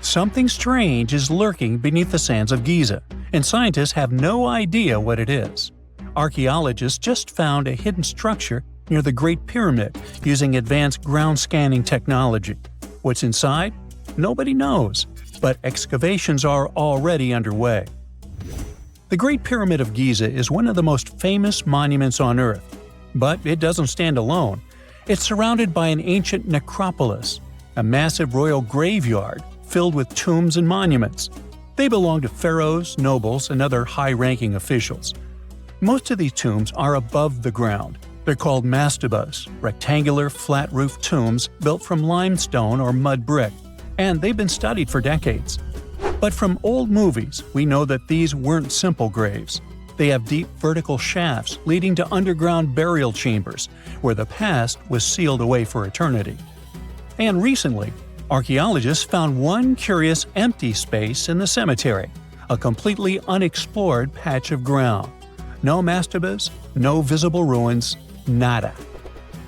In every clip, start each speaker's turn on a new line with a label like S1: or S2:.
S1: Something strange is lurking beneath the sands of Giza, and scientists have no idea what it is. Archaeologists just found a hidden structure near the Great Pyramid using advanced ground scanning technology. What's inside? Nobody knows, but excavations are already underway. The Great Pyramid of Giza is one of the most famous monuments on Earth, but it doesn't stand alone. It's surrounded by an ancient necropolis, a massive royal graveyard filled with tombs and monuments. They belong to pharaohs, nobles, and other high-ranking officials. Most of these tombs are above the ground. They're called mastabas, rectangular, flat-roofed tombs built from limestone or mud brick, and they've been studied for decades. But from old movies, we know that these weren't simple graves. They have deep vertical shafts leading to underground burial chambers, where the past was sealed away for eternity. And recently, archaeologists found one curious empty space in the cemetery, a completely unexplored patch of ground. No mastabas, no visible ruins, nada.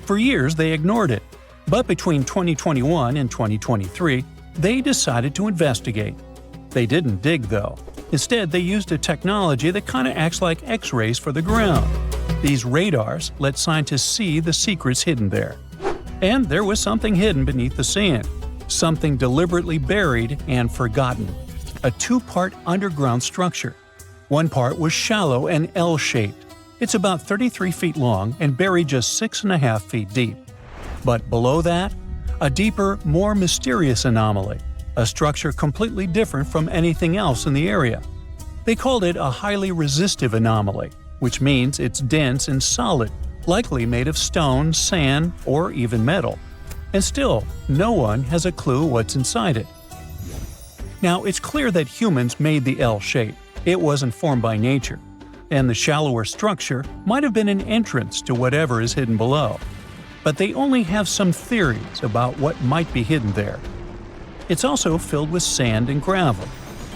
S1: For years they ignored it, but between 2021 and 2023, they decided to investigate. They didn't dig though. Instead, they used a technology that kind of acts like X-rays for the ground. These radars let scientists see the secrets hidden there. And there was something hidden beneath the sand, something deliberately buried and forgotten. A two-part underground structure. One part was shallow and L-shaped. It's about 33 feet long and buried just 6.5 feet deep. But below that, a deeper, more mysterious anomaly, a structure completely different from anything else in the area. They called it a highly resistive anomaly, which means it's dense and solid, likely made of stone, sand, or even metal. And still, no one has a clue what's inside it. Now, it's clear that humans made the L shape. It wasn't formed by nature. And the shallower structure might have been an entrance to whatever is hidden below. But they only have some theories about what might be hidden there. It's also filled with sand and gravel.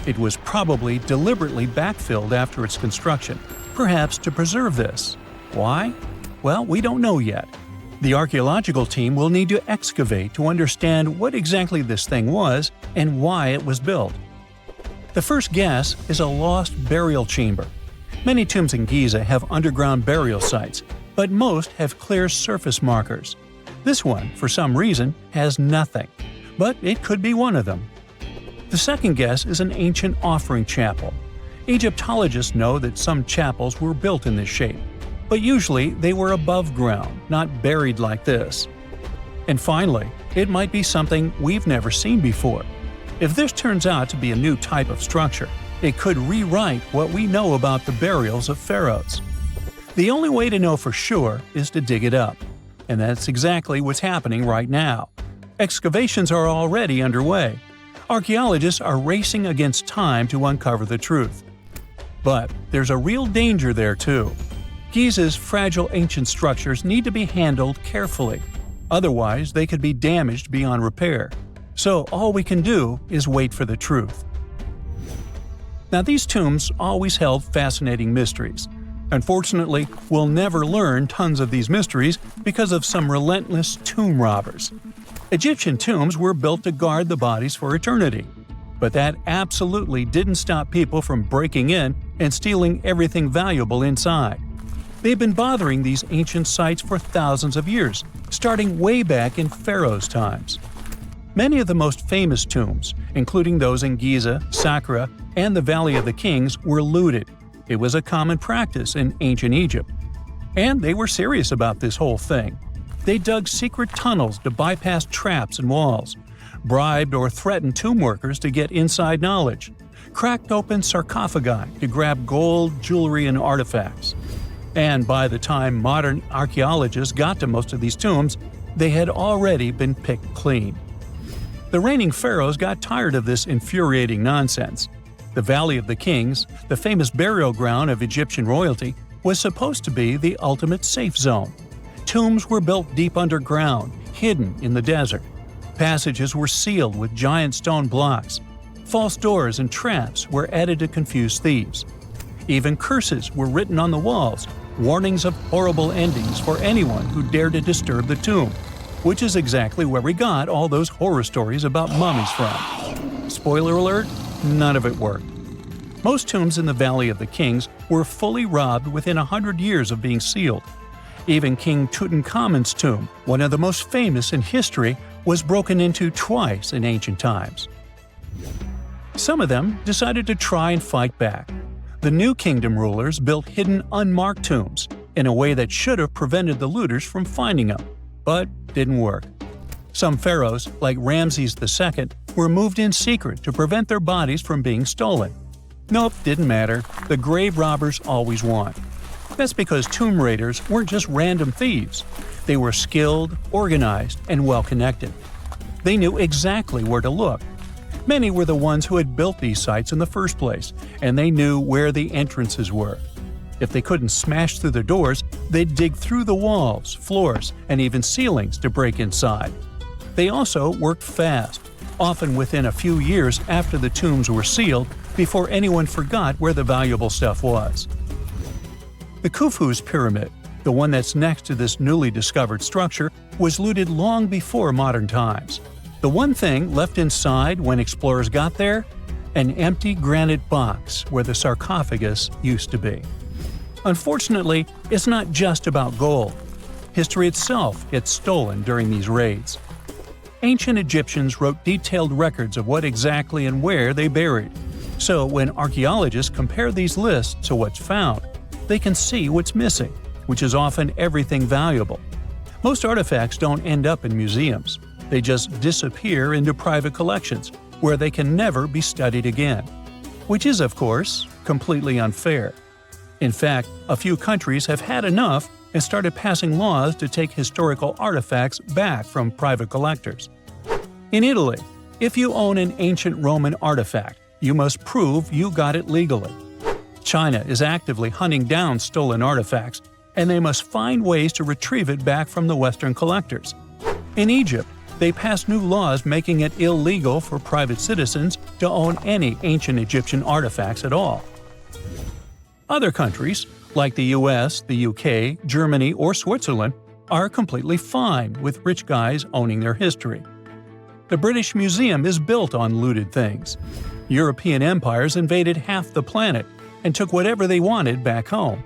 S1: It was probably deliberately backfilled after its construction, perhaps to preserve this. Why? Well, we don't know yet. The archaeological team will need to excavate to understand what exactly this thing was and why it was built. The first guess is a lost burial chamber. Many tombs in Giza have underground burial sites, but most have clear surface markers. This one, for some reason, has nothing, but it could be one of them. The second guess is an ancient offering chapel. Egyptologists know that some chapels were built in this shape, but usually they were above ground, not buried like this. And finally, it might be something we've never seen before. If this turns out to be a new type of structure, it could rewrite what we know about the burials of pharaohs. The only way to know for sure is to dig it up. And that's exactly what's happening right now. Excavations are already underway. Archaeologists are racing against time to uncover the truth. But there's a real danger there too. Giza's fragile ancient structures need to be handled carefully. Otherwise, they could be damaged beyond repair. So all we can do is wait for the truth. Now, these tombs always held fascinating mysteries. Unfortunately, we'll never learn tons of these mysteries because of some relentless tomb robbers. Egyptian tombs were built to guard the bodies for eternity. But that absolutely didn't stop people from breaking in and stealing everything valuable inside. They've been bothering these ancient sites for thousands of years, starting way back in Pharaoh's times. Many of the most famous tombs, including those in Giza, Saqqara, and the Valley of the Kings, were looted. It was a common practice in ancient Egypt. And they were serious about this whole thing. They dug secret tunnels to bypass traps and walls, bribed or threatened tomb workers to get inside knowledge, cracked open sarcophagi to grab gold, jewelry, and artifacts. And by the time modern archaeologists got to most of these tombs, they had already been picked clean. The reigning pharaohs got tired of this infuriating nonsense. The Valley of the Kings, the famous burial ground of Egyptian royalty, was supposed to be the ultimate safe zone. Tombs were built deep underground, hidden in the desert. Passages were sealed with giant stone blocks. False doors and traps were added to confuse thieves. Even curses were written on the walls, warnings of horrible endings for anyone who dared to disturb the tomb. which is exactly where we got all those horror stories about mummies from. Spoiler alert, none of it worked. Most tombs in the Valley of the Kings were fully robbed within 100 years of being sealed. Even King Tutankhamun's tomb, one of the most famous in history, was broken into twice in ancient times. Some of them decided to try and fight back. The New Kingdom rulers built hidden unmarked tombs in a way that should have prevented the looters from finding them, but didn't work. Some pharaohs, like Ramses II, were moved in secret to prevent their bodies from being stolen. Nope, didn't matter. The grave robbers always won. That's because tomb raiders weren't just random thieves. They were skilled, organized, and well-connected. They knew exactly where to look. Many were the ones who had built these sites in the first place, and they knew where the entrances were. If they couldn't smash through the doors, they'd dig through the walls, floors, and even ceilings to break inside. They also worked fast, often within a few years after the tombs were sealed, before anyone forgot where the valuable stuff was. The Khufu's pyramid, the one that's next to this newly discovered structure, was looted long before modern times. The one thing left inside when explorers got there? An empty granite box where the sarcophagus used to be. Unfortunately, it's not just about gold. History itself gets stolen during these raids. Ancient Egyptians wrote detailed records of what exactly and where they buried. So when archaeologists compare these lists to what's found, they can see what's missing, which is often everything valuable. Most artifacts don't end up in museums. They just disappear into private collections, where they can never be studied again. Which is, of course, completely unfair. In fact, a few countries have had enough and started passing laws to take historical artifacts back from private collectors. In Italy, if you own an ancient Roman artifact, you must prove you got it legally. China is actively hunting down stolen artifacts, and they must find ways to retrieve it back from the Western collectors. In Egypt, they passed new laws making it illegal for private citizens to own any ancient Egyptian artifacts at all. Other countries, like the US, the UK, Germany, or Switzerland, are completely fine with rich guys owning their history. The British Museum is built on looted things. European empires invaded half the planet and took whatever they wanted back home.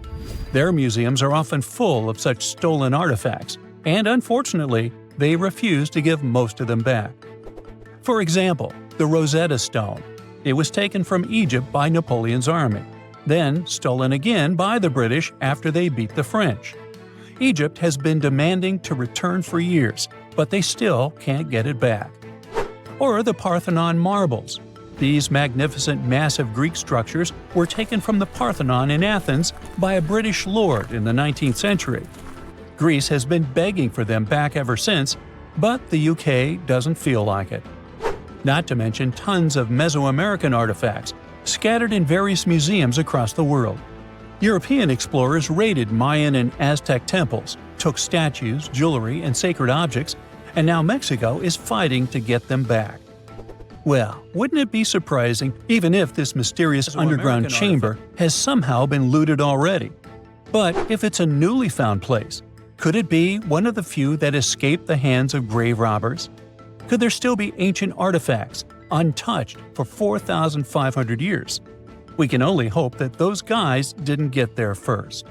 S1: Their museums are often full of such stolen artifacts, and unfortunately, they refuse to give most of them back. For example, the Rosetta Stone. It was taken from Egypt by Napoleon's army, then stolen again by the British after they beat the French. Egypt has been demanding to return for years, but they still can't get it back. Or the Parthenon marbles. These magnificent massive Greek structures were taken from the Parthenon in Athens by a British lord in the 19th century. Greece has been begging for them back ever since, but the UK doesn't feel like it. Not to mention tons of Mesoamerican artifacts, scattered in various museums across the world. European explorers raided Mayan and Aztec temples, took statues, jewelry, and sacred objects, and now Mexico is fighting to get them back. Well, wouldn't it be surprising even if this mysterious underground chamber has somehow been looted already? But if it's a newly found place, could it be one of the few that escaped the hands of grave robbers? Could there still be ancient artifacts, untouched for 4,500 years? We can only hope that those guys didn't get there first.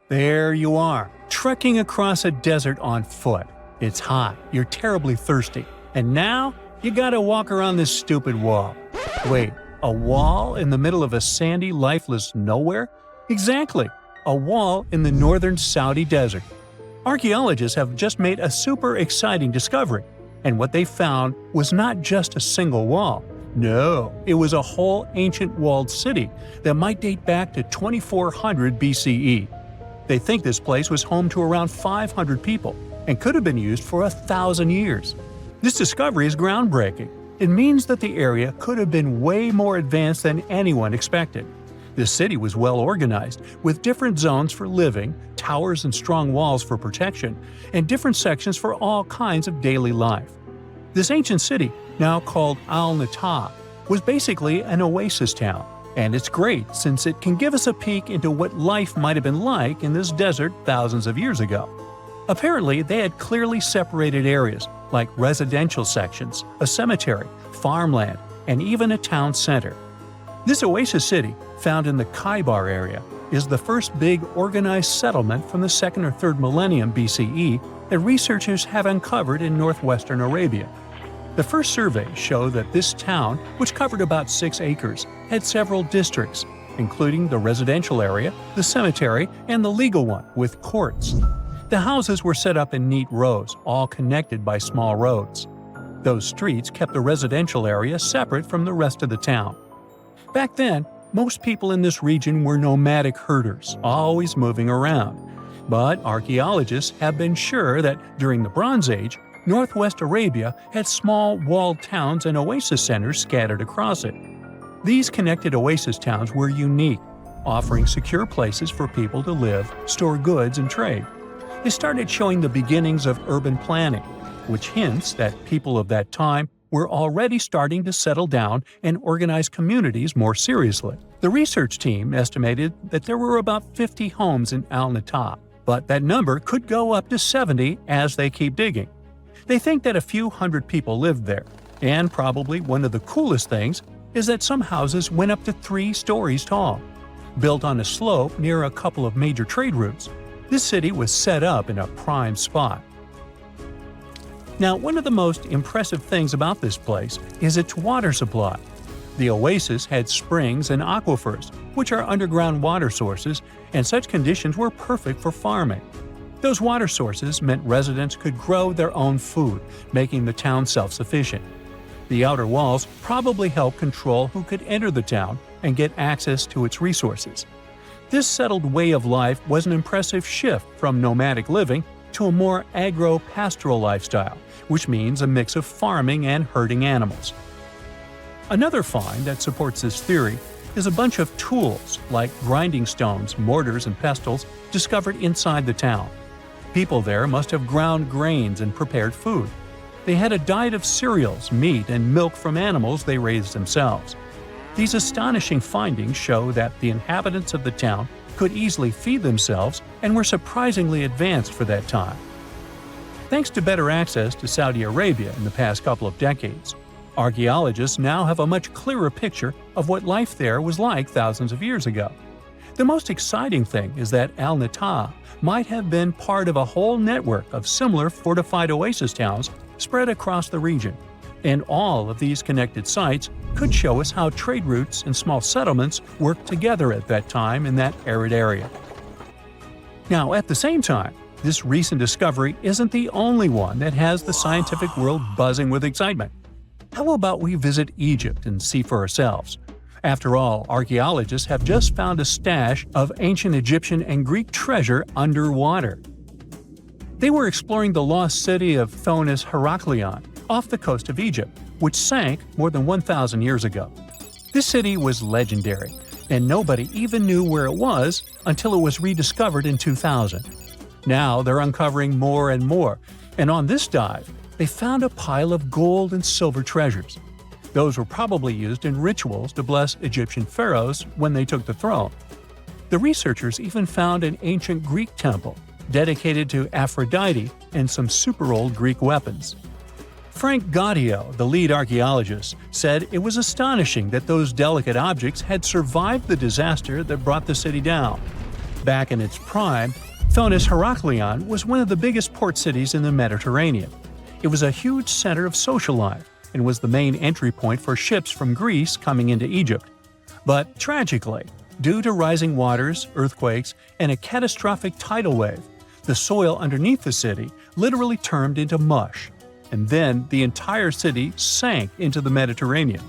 S1: There you are, trekking across a desert on foot. It's hot, you're terribly thirsty, and now you gotta walk around this stupid wall. Wait, a wall in the middle of a sandy, lifeless nowhere? Exactly, a wall in the northern Saudi desert. Archaeologists have just made a super exciting discovery, and what they found was not just a single wall. No, it was a whole ancient walled city that might date back to 2400 BCE. They think this place was home to around 500 people and could have been used for 1,000 years. This discovery is groundbreaking. It means that the area could have been way more advanced than anyone expected. The city was well organized, with different zones for living, towers and strong walls for protection, and different sections for all kinds of daily life. This ancient city, now called Al-Natab, was basically an oasis town, and it's great since it can give us a peek into what life might have been like in this desert thousands of years ago. Apparently, they had clearly separated areas like residential sections, a cemetery, farmland, and even a town center. This oasis city, found in the Khaybar area, is the first big organized settlement from the 2nd or 3rd millennium BCE that researchers have uncovered in northwestern Arabia. The first surveys show that this town, which covered about 6 acres, had several districts, including the residential area, the cemetery, and the legal one, with courts. The houses were set up in neat rows, all connected by small roads. Those streets kept the residential area separate from the rest of the town. Back then, most people in this region were nomadic herders, always moving around. But archaeologists have been sure that during the Bronze Age, Northwest Arabia had small walled towns and oasis centers scattered across it. These connected oasis towns were unique, offering secure places for people to live, store goods, and trade. They started showing the beginnings of urban planning, which hints that people of that time were already starting to settle down and organize communities more seriously. The research team estimated that there were about 50 homes in Al-Natab, but that number could go up to 70 as they keep digging. They think that a few hundred people lived there, and probably one of the coolest things is that some houses went up to 3 stories tall. Built on a slope near a couple of major trade routes, this city was set up in a prime spot. Now, one of the most impressive things about this place is its water supply. The oasis had springs and aquifers, which are underground water sources, and such conditions were perfect for farming. Those water sources meant residents could grow their own food, making the town self-sufficient. The outer walls probably helped control who could enter the town and get access to its resources. This settled way of life was an impressive shift from nomadic living to a more agro-pastoral lifestyle, which means a mix of farming and herding animals. Another find that supports this theory is a bunch of tools like grinding stones, mortars, and pestles discovered inside the town. People there must have ground grains and prepared food. They had a diet of cereals, meat, and milk from animals they raised themselves. These astonishing findings show that the inhabitants of the town could easily feed themselves and were surprisingly advanced for that time. Thanks to better access to Saudi Arabia in the past couple of decades, archaeologists now have a much clearer picture of what life there was like thousands of years ago. The most exciting thing is that Al-Natab might have been part of a whole network of similar fortified oasis towns spread across the region, and all of these connected sites could show us how trade routes and small settlements worked together at that time in that arid area. Now, at the same time, this recent discovery isn't the only one that has the scientific world buzzing with excitement. How about we visit Egypt and see for ourselves? After all, archaeologists have just found a stash of ancient Egyptian and Greek treasure underwater. They were exploring the lost city of Thonis Heraklion off the coast of Egypt, which sank more than 1,000 years ago. This city was legendary, and nobody even knew where it was until it was rediscovered in 2000. Now they're uncovering more and more, and on this dive, they found a pile of gold and silver treasures. Those were probably used in rituals to bless Egyptian pharaohs when they took the throne. The researchers even found an ancient Greek temple dedicated to Aphrodite and some super old Greek weapons. Frank Gaudio, the lead archaeologist, said it was astonishing that those delicate objects had survived the disaster that brought the city down. Back in its prime, Thonis Heraklion was one of the biggest port cities in the Mediterranean. It was a huge center of social life and was the main entry point for ships from Greece coming into Egypt. But tragically, due to rising waters, earthquakes, and a catastrophic tidal wave, the soil underneath the city literally turned into mush, and then the entire city sank into the Mediterranean.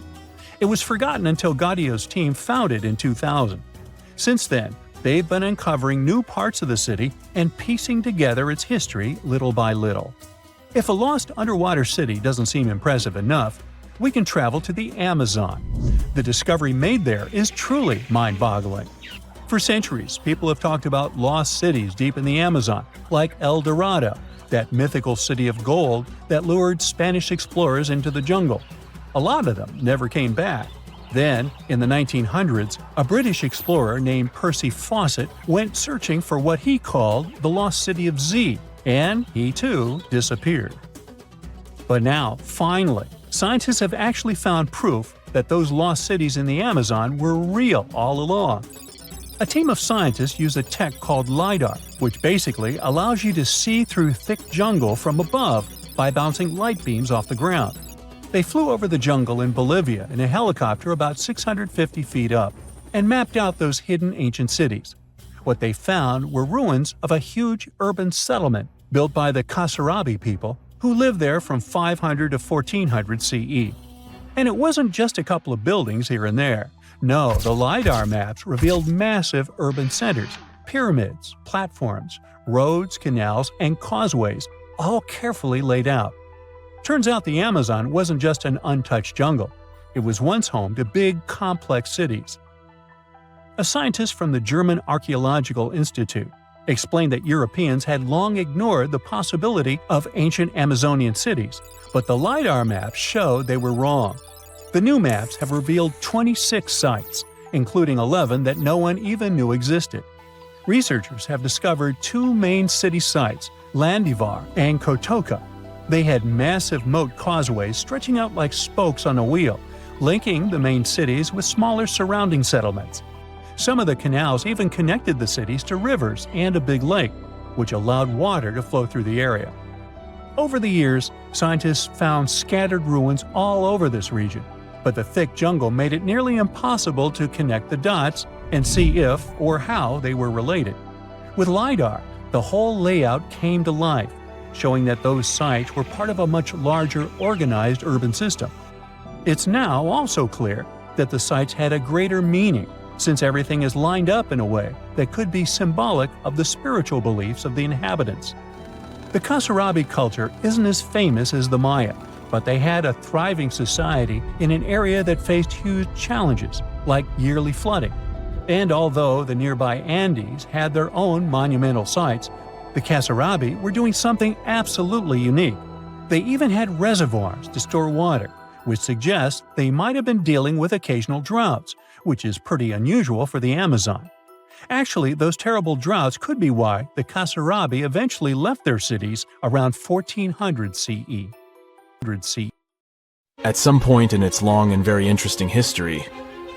S1: It was forgotten until Gaudio's team found it in 2000. Since then, they've been uncovering new parts of the city and piecing together its history little by little. If a lost underwater city doesn't seem impressive enough, we can travel to the Amazon. The discovery made there is truly mind-boggling. For centuries, people have talked about lost cities deep in the Amazon, like El Dorado, that mythical city of gold that lured Spanish explorers into the jungle. A lot of them never came back. Then, in the 1900s, a British explorer named Percy Fawcett went searching for what he called the lost city of Z, and he too disappeared. But now, finally, scientists have actually found proof that those lost cities in the Amazon were real all along. A team of scientists use a tech called LiDAR, which basically allows you to see through thick jungle from above by bouncing light beams off the ground. They flew over the jungle in Bolivia in a helicopter about 650 feet up and mapped out those hidden ancient cities. What they found were ruins of a huge urban settlement built by the Kasarabi people who lived there from 500 to 1400 CE. And it wasn't just a couple of buildings here and there. No, the LiDAR maps revealed massive urban centers, pyramids, platforms, roads, canals, and causeways, all carefully laid out. Turns out the Amazon wasn't just an untouched jungle. It was once home to big, complex cities. A scientist from the German Archaeological Institute explained that Europeans had long ignored the possibility of ancient Amazonian cities, but the LiDAR maps showed they were wrong. The new maps have revealed 26 sites, including 11 that no one even knew existed. Researchers have discovered two main city sites, Landivar and Kotoka. They had massive moat causeways stretching out like spokes on a wheel, linking the main cities with smaller surrounding settlements. Some of the canals even connected the cities to rivers and a big lake, which allowed water to flow through the area. Over the years, scientists found scattered ruins all over this region, but the thick jungle made it nearly impossible to connect the dots and see if or how they were related. With LiDAR, the whole layout came to life, showing that those sites were part of a much larger organized urban system. It's now also clear that the sites had a greater meaning, since everything is lined up in a way that could be symbolic of the spiritual beliefs of the inhabitants. The Kasarabi culture isn't as famous as the Maya, but they had a thriving society in an area that faced huge challenges, like yearly flooding. And although the nearby Andes had their own monumental sites, the Kasarabi were doing something absolutely unique. They even had reservoirs to store water, which suggests they might have been dealing with occasional droughts, which is pretty unusual for the Amazon. Actually, those terrible droughts could be why the Kasarabi eventually left their cities around 1400 CE.
S2: At some point in its long and very interesting history,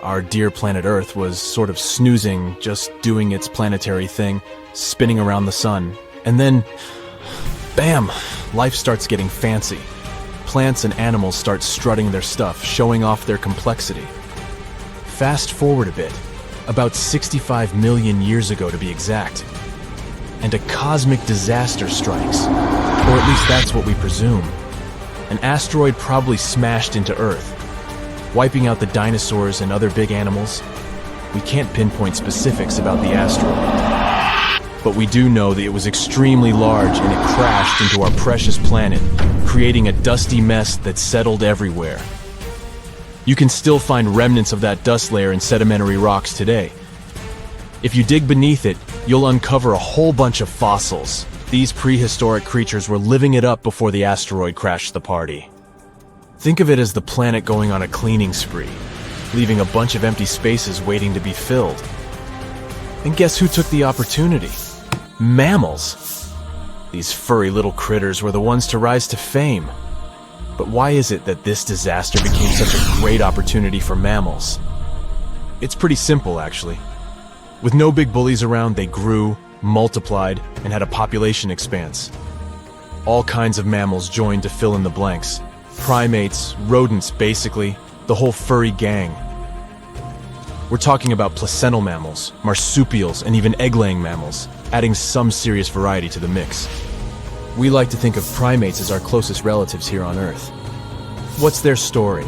S2: our dear planet Earth was sort of snoozing, just doing its planetary thing, spinning around the sun. And then, bam, life starts getting fancy. Plants and animals start strutting their stuff, showing off their complexity. Fast forward a bit, about 65 million years ago to be exact, and a cosmic disaster strikes, or at least that's what we presume. An asteroid probably smashed into Earth, wiping out the dinosaurs and other big animals. We can't pinpoint specifics about the asteroid, but we do know that it was extremely large and it crashed into our precious planet, creating a dusty mess that settled everywhere. You can still find remnants of that dust layer in sedimentary rocks today. If you dig beneath it, you'll uncover a whole bunch of fossils. These prehistoric creatures were living it up before the asteroid crashed the party. Think of it as the planet going on a cleaning spree, leaving a bunch of empty spaces waiting to be filled. And guess who took the opportunity? Mammals! These furry little critters were the ones to rise to fame. But why is it that this disaster became such a great opportunity for mammals? It's pretty simple, actually. With no big bullies around, they grew, multiplied, and had a population expanse. All kinds of mammals joined to fill in the blanks. Primates, rodents, basically, the whole furry gang. We're talking about placental mammals, marsupials, and even egg-laying mammals, adding some serious variety to the mix. We like to think of primates as our closest relatives here on Earth. What's their story?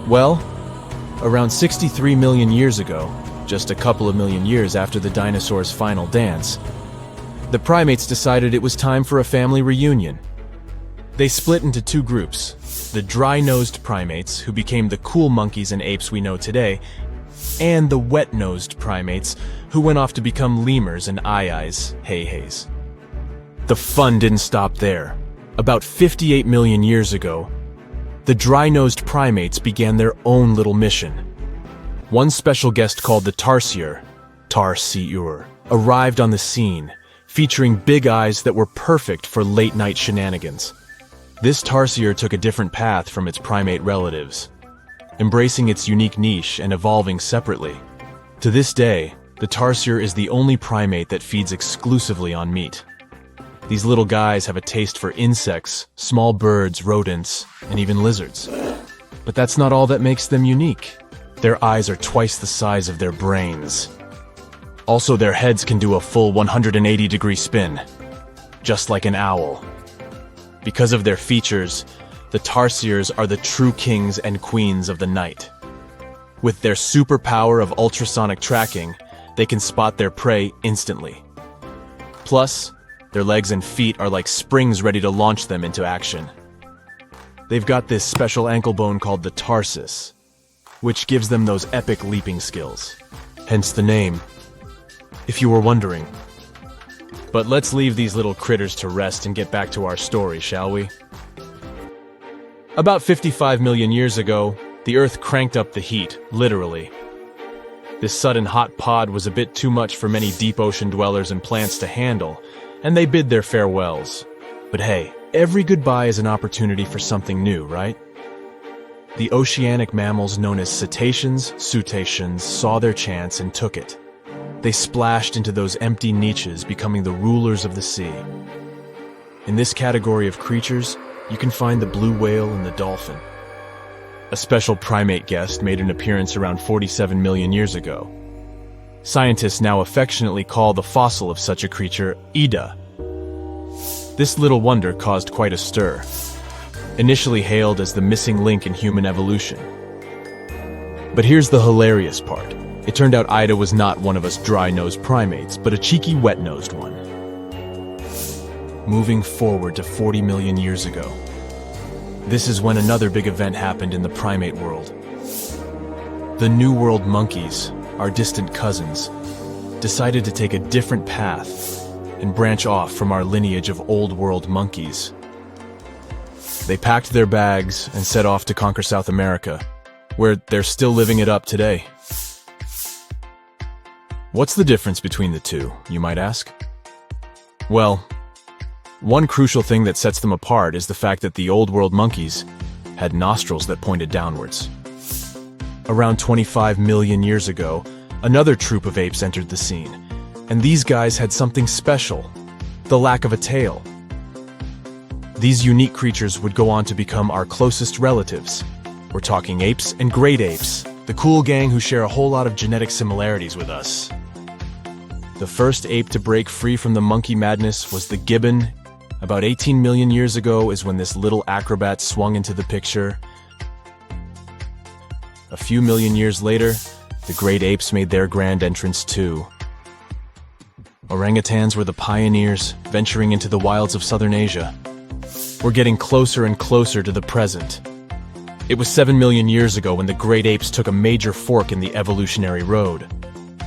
S2: Well, around 63 million years ago, just a couple of million years after the dinosaurs' final dance, the primates decided it was time for a family reunion. They split into two groups, the dry-nosed primates, who became the cool monkeys and apes we know today, and the wet-nosed primates, who went off to become lemurs and aye-ayes, hey-hays. The fun didn't stop there. About 58 million years ago, the dry-nosed primates began their own little mission. One special guest called the tarsier arrived on the scene, featuring big eyes that were perfect for late-night shenanigans. This tarsier took a different path from its primate relatives, embracing its unique niche and evolving separately. To this day, the tarsier is the only primate that feeds exclusively on meat. These little guys have a taste for insects, small birds, rodents, and even lizards. But that's not all that makes them unique. Their eyes are twice the size of their brains. Also, their heads can do a full 180-degree spin, just like an owl. Because of their features, the tarsiers are the true kings and queens of the night. With their superpower of ultrasonic tracking, they can spot their prey instantly. Plus, their legs and feet are like springs ready to launch them into action. They've got this special ankle bone called the tarsus, which gives them those epic leaping skills. Hence the name, if you were wondering. But let's leave these little critters to rest and get back to our story, shall we? About 55 million years ago, the Earth cranked up the heat, literally. This sudden hot pod was a bit too much for many deep ocean dwellers and plants to handle, and they bid their farewells. But hey, every goodbye is an opportunity for something new, right? The oceanic mammals known as cetaceans, saw their chance and took it. They splashed into those empty niches, becoming the rulers of the sea. In this category of creatures, you can find the blue whale and the dolphin. A special primate guest made an appearance around 47 million years ago. Scientists now affectionately call the fossil of such a creature Ida. This little wonder caused quite a stir, initially hailed as the missing link in human evolution. But here's the hilarious part. It turned out Ida was not one of us dry-nosed primates, but a cheeky wet-nosed one. Moving forward to 40 million years ago. This is when another big event happened in the primate world. The New World monkeys, our distant cousins, decided to take a different path and branch off from our lineage of Old World monkeys. They packed their bags and set off to conquer South America, where they're still living it up today. What's the difference between the two, you might ask? Well, one crucial thing that sets them apart is the fact that the Old World monkeys had nostrils that pointed downwards. Around 25 million years ago, another troop of apes entered the scene, and these guys had something special, the lack of a tail. These unique creatures would go on to become our closest relatives. We're talking apes and great apes, the cool gang who share a whole lot of genetic similarities with us. The first ape to break free from the monkey madness was the gibbon. About 18 million years ago is when this little acrobat swung into the picture. A few million years later, the great apes made their grand entrance too. Orangutans were the pioneers, venturing into the wilds of southern Asia. We're getting closer and closer to the present. It was 7 million years ago when the great apes took a major fork in the evolutionary road.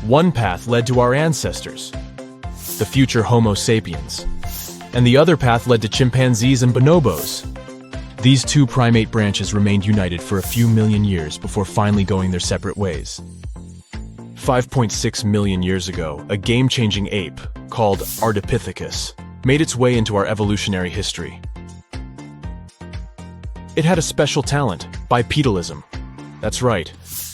S2: One path led to our ancestors, the future Homo sapiens, and the other path led to chimpanzees and bonobos. These two primate branches remained united for a few million years before finally going their separate ways. 5.6 million years ago, a game-changing ape called Ardipithecus made its way into our evolutionary history. It had a special talent, bipedalism. That's right,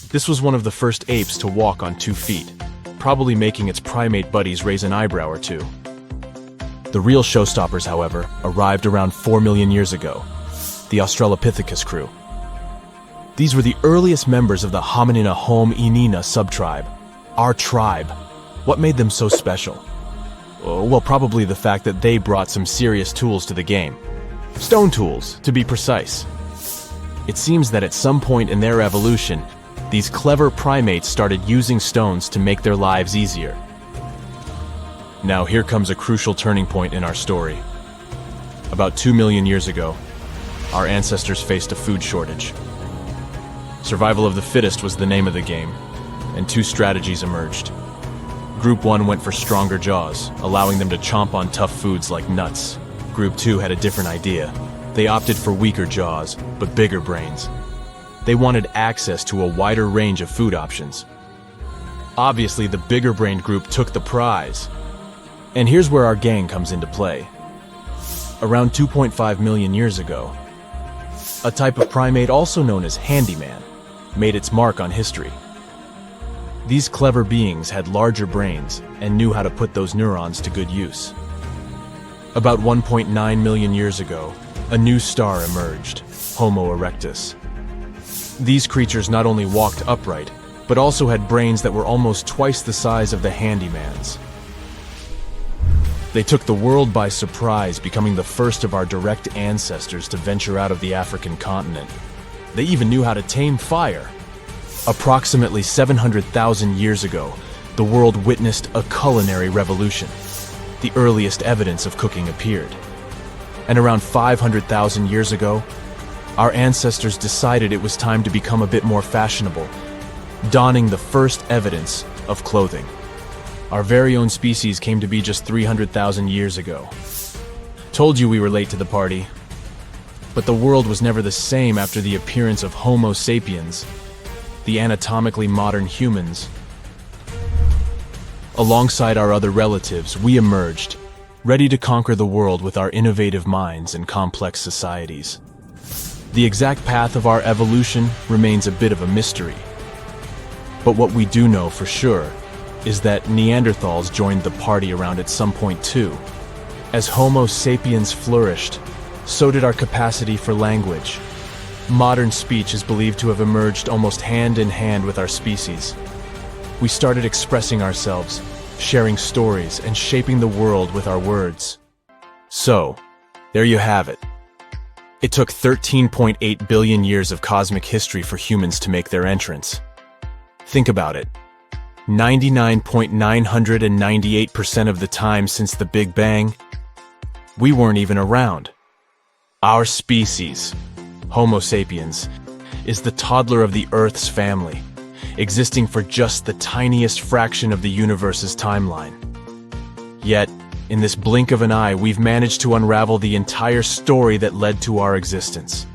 S2: this was one of the first apes to walk on 2 feet, probably making its primate buddies raise an eyebrow or two. The real showstoppers, however, arrived around 4 million years ago, the Australopithecus crew. These were the earliest members of the Hominina hominina subtribe, our tribe. What made them so special? Well, probably the fact that they brought some serious tools to the game. Stone tools, to be precise. It seems that at some point in their evolution, these clever primates started using stones to make their lives easier. Now here comes a crucial turning point in our story. About 2 million years ago, our ancestors faced a food shortage. Survival of the fittest was the name of the game, and 2 strategies emerged. Group 1 went for stronger jaws, allowing them to chomp on tough foods like nuts. Group 2 had a different idea. They opted for weaker jaws, but bigger brains. They wanted access to a wider range of food options. Obviously, the bigger-brained group took the prize. And here's where our gang comes into play. Around 2.5 million years ago, a type of primate also known as handyman made its mark on history. These clever beings had larger brains and knew how to put those neurons to good use. About 1.9 million years ago, a new star emerged, Homo erectus. These creatures not only walked upright, but also had brains that were almost twice the size of the handyman's. They took the world by surprise, becoming the first of our direct ancestors to venture out of the African continent. They even knew how to tame fire. Approximately 700,000 years ago, the world witnessed a culinary revolution. The earliest evidence of cooking appeared. And around 500,000 years ago, our ancestors decided it was time to become a bit more fashionable, donning the first evidence of clothing. Our very own species came to be just 300,000 years ago. Told you we were late to the party. But the world was never the same after the appearance of Homo sapiens, the anatomically modern humans. Alongside our other relatives, we emerged, ready to conquer the world with our innovative minds and complex societies. The exact path of our evolution remains a bit of a mystery. But what we do know for sure is that Neanderthals joined the party around at some point too. As Homo sapiens flourished, so did our capacity for language. Modern speech is believed to have emerged almost hand in hand with our species. We started expressing ourselves, sharing stories, and shaping the world with our words. So, there you have it. It took 13.8 billion years of cosmic history for humans to make their entrance. Think about it. 99.998% of the time since the Big Bang, we weren't even around. Our species, Homo sapiens, is the toddler of the Earth's family, existing for just the tiniest fraction of the universe's timeline. Yet, in this blink of an eye, we've managed to unravel the entire story that led to our existence.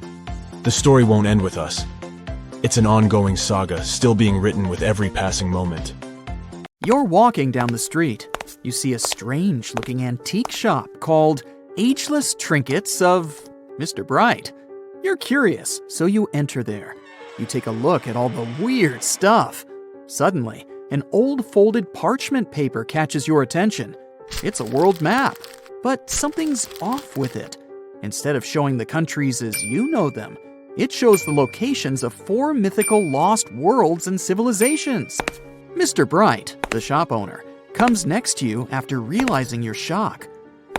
S2: The story won't end with us. It's an ongoing saga, still being written with every passing moment.
S3: You're walking down the street. You see a strange-looking antique shop called Ageless Trinkets of Mr. Bright. You're curious, so you enter there. You take a look at all the weird stuff. Suddenly, an old folded parchment paper catches your attention. It's a world map, but something's off with it. Instead of showing the countries as you know them, it shows the locations of 4 mythical lost worlds and civilizations. Mr. Bright, the shop owner, comes next to you after realizing your shock.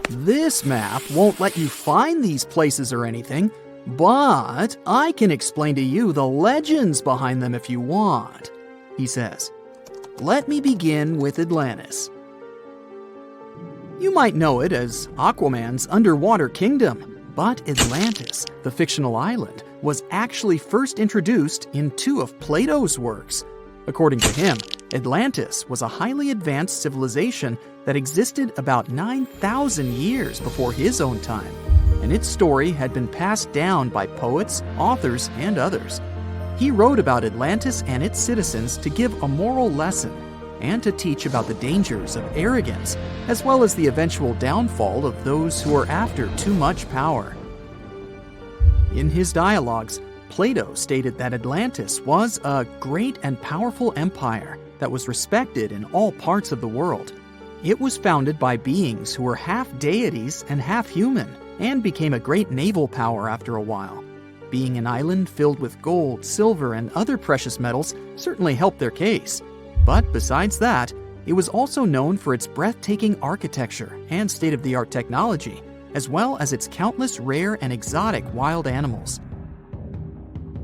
S3: This map won't let you find these places or anything, but I can explain to you the legends behind them if you want, he says. Let me begin with Atlantis. You might know it as Aquaman's underwater kingdom, but Atlantis, the fictional island, was actually first introduced in 2 of Plato's works. According to him, Atlantis was a highly advanced civilization that existed about 9,000 years before his own time, and its story had been passed down by poets, authors, and others. He wrote about Atlantis and its citizens to give a moral lesson and to teach about the dangers of arrogance, as well as the eventual downfall of those who are after too much power. In his dialogues, Plato stated that Atlantis was a great and powerful empire that was respected in all parts of the world. It was founded by beings who were half deities and half human, and became a great naval power after a while. Being an island filled with gold, silver, and other precious metals certainly helped their case. But besides that, it was also known for its breathtaking architecture and state-of-the-art technology, as well as its countless rare and exotic wild animals.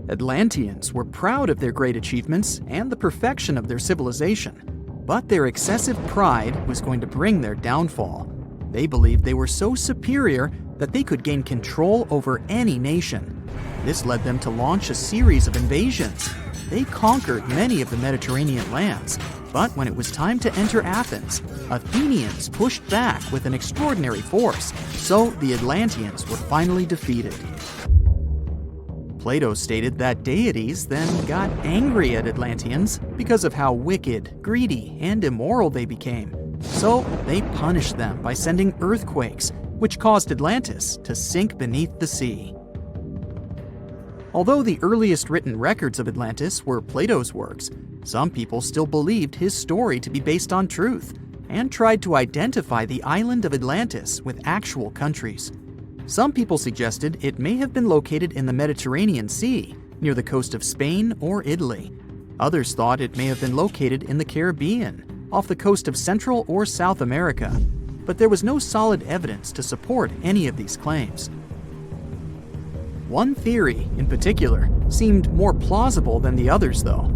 S3: Atlanteans were proud of their great achievements and the perfection of their civilization, but their excessive pride was going to bring their downfall. They believed they were so superior that they could gain control over any nation. This led them to launch a series of invasions. They conquered many of the Mediterranean lands, but when it was time to enter Athens, Athenians pushed back with an extraordinary force, so the Atlanteans were finally defeated. Plato stated that deities then got angry at Atlanteans because of how wicked, greedy, and immoral they became, So they punished them by sending earthquakes, which caused Atlantis to sink beneath the sea. Although the earliest written records of Atlantis were Plato's works, some people still believed his story to be based on truth and tried to identify the island of Atlantis with actual countries. Some people suggested it may have been located in the Mediterranean Sea, near the coast of Spain or Italy. Others thought it may have been located in the Caribbean, off the coast of Central or South America, but there was no solid evidence to support any of these claims. One theory, in particular, seemed more plausible than the others, though.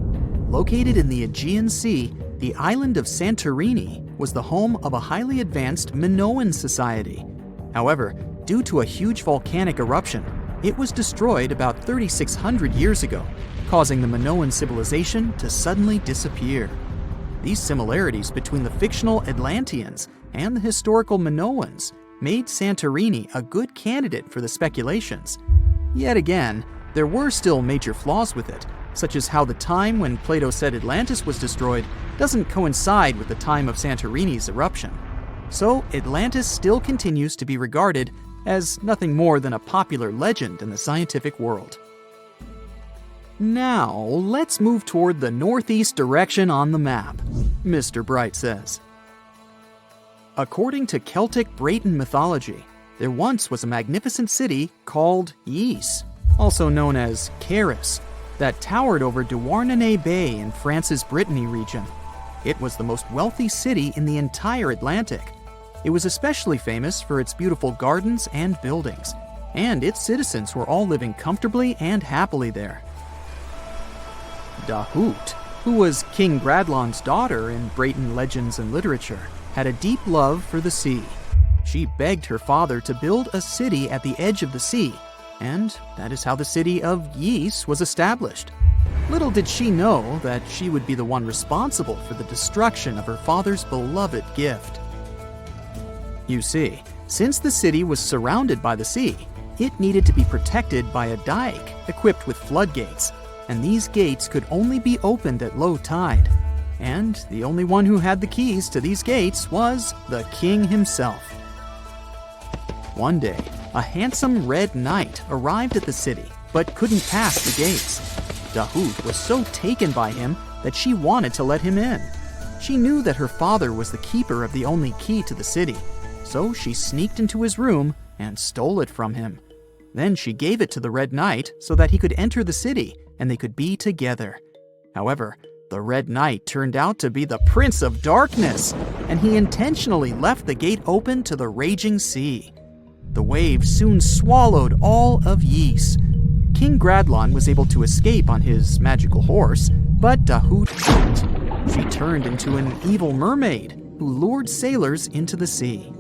S3: Located in the Aegean Sea, the island of Santorini was the home of a highly advanced Minoan society. However, due to a huge volcanic eruption, it was destroyed about 3,600 years ago, causing the Minoan civilization to suddenly disappear. These similarities between the fictional Atlanteans and the historical Minoans made Santorini a good candidate for the speculations. Yet again, there were still major flaws with it, such as how the time when Plato said Atlantis was destroyed doesn't coincide with the time of Santorini's eruption. So Atlantis still continues to be regarded as nothing more than a popular legend in the scientific world. Now, let's move toward the northeast direction on the map, Mr. Bright says. According to Celtic Breton mythology, there once was a magnificent city called Ys, also known as Caris, that towered over Douarnenez Bay in France's Brittany region. It was the most wealthy city in the entire Atlantic. It was especially famous for its beautiful gardens and buildings, and its citizens were all living comfortably and happily there. Dahut, who was King Gradlon's daughter in Breton legends and literature, had a deep love for the sea. She begged her father to build a city at the edge of the sea, and that is how the city of Ys was established. Little did she know that she would be the one responsible for the destruction of her father's beloved gift. You see, since the city was surrounded by the sea, it needed to be protected by a dike equipped with floodgates, and these gates could only be opened at low tide. And the only one who had the keys to these gates was the king himself. One day, a handsome red knight arrived at the city, but couldn't pass the gates. Dahut was so taken by him that she wanted to let him in. She knew that her father was the keeper of the only key to the city, so she sneaked into his room and stole it from him. Then she gave it to the Red Knight so that he could enter the city and they could be together. However, the Red Knight turned out to be the Prince of Darkness, and he intentionally left the gate open to the raging sea. The waves soon swallowed all of Ys. King Gradlon was able to escape on his magical horse, but Dahut couldn't. She turned into an evil mermaid who lured sailors into the sea.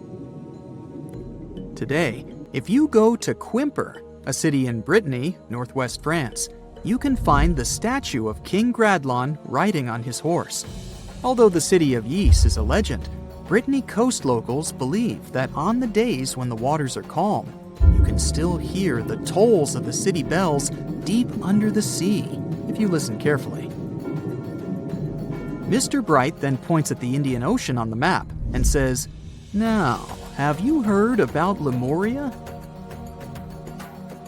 S3: Today, if you go to Quimper, a city in Brittany, northwest France, you can find the statue of King Gradlon riding on his horse. Although the city of Ys is a legend, Brittany coast locals believe that on the days when the waters are calm, you can still hear the tolls of the city bells deep under the sea, if you listen carefully. Mr. Bright then points at the Indian Ocean on the map and says, "Now, have you heard about Lemuria?"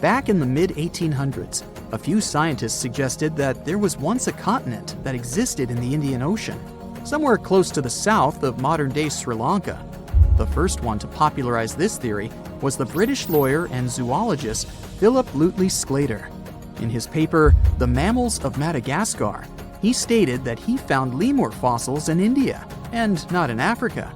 S3: Back in the mid-1800s, a few scientists suggested that there was once a continent that existed in the Indian Ocean, somewhere close to the south of modern-day Sri Lanka. The first one to popularize this theory was the British lawyer and zoologist Philip Lutley Sclater. In his paper, The Mammals of Madagascar, he stated that he found lemur fossils in India, and not in Africa.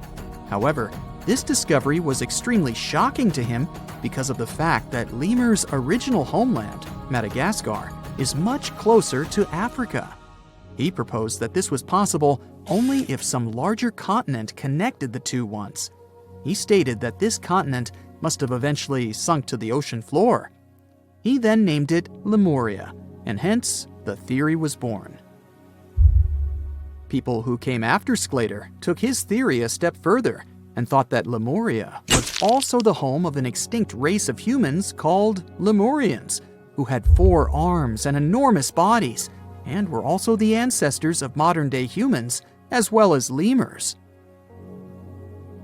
S3: However, this discovery was extremely shocking to him because of the fact that lemurs' original homeland, Madagascar, is much closer to Africa. He proposed that this was possible only if some larger continent connected the two once. He stated that this continent must have eventually sunk to the ocean floor. He then named it Lemuria, and hence the theory was born. People who came after Sclater took his theory a step further and thought that Lemuria was also the home of an extinct race of humans called Lemurians, who had 4 arms and enormous bodies, and were also the ancestors of modern-day humans, as well as lemurs.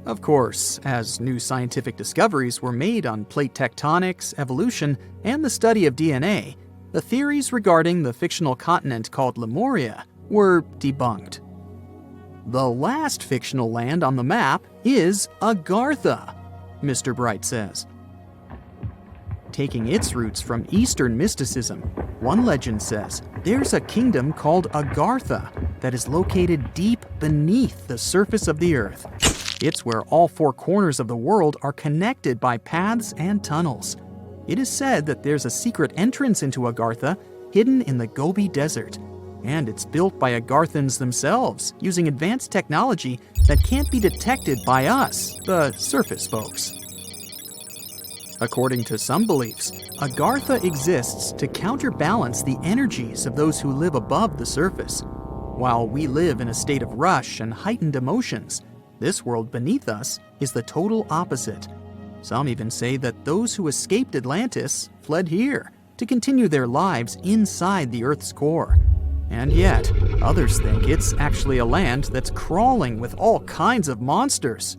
S3: Of course, as new scientific discoveries were made on plate tectonics, evolution, and the study of DNA, the theories regarding the fictional continent called Lemuria were debunked. The last fictional land on the map is Agartha, Mr. Bright says. Taking its roots from Eastern mysticism, one legend says there's a kingdom called Agartha that is located deep beneath the surface of the earth. It's where all four corners of the world are connected by paths and tunnels. It is said that there's a secret entrance into Agartha hidden in the Gobi Desert, and it's built by Agarthans themselves using advanced technology that can't be detected by us, the surface folks. According to some beliefs, Agartha exists to counterbalance the energies of those who live above the surface. While we live in a state of rush and heightened emotions, this world beneath us is the total opposite. Some even say that those who escaped Atlantis fled here to continue their lives inside the Earth's core. And yet, others think it's actually a land that's crawling with all kinds of monsters.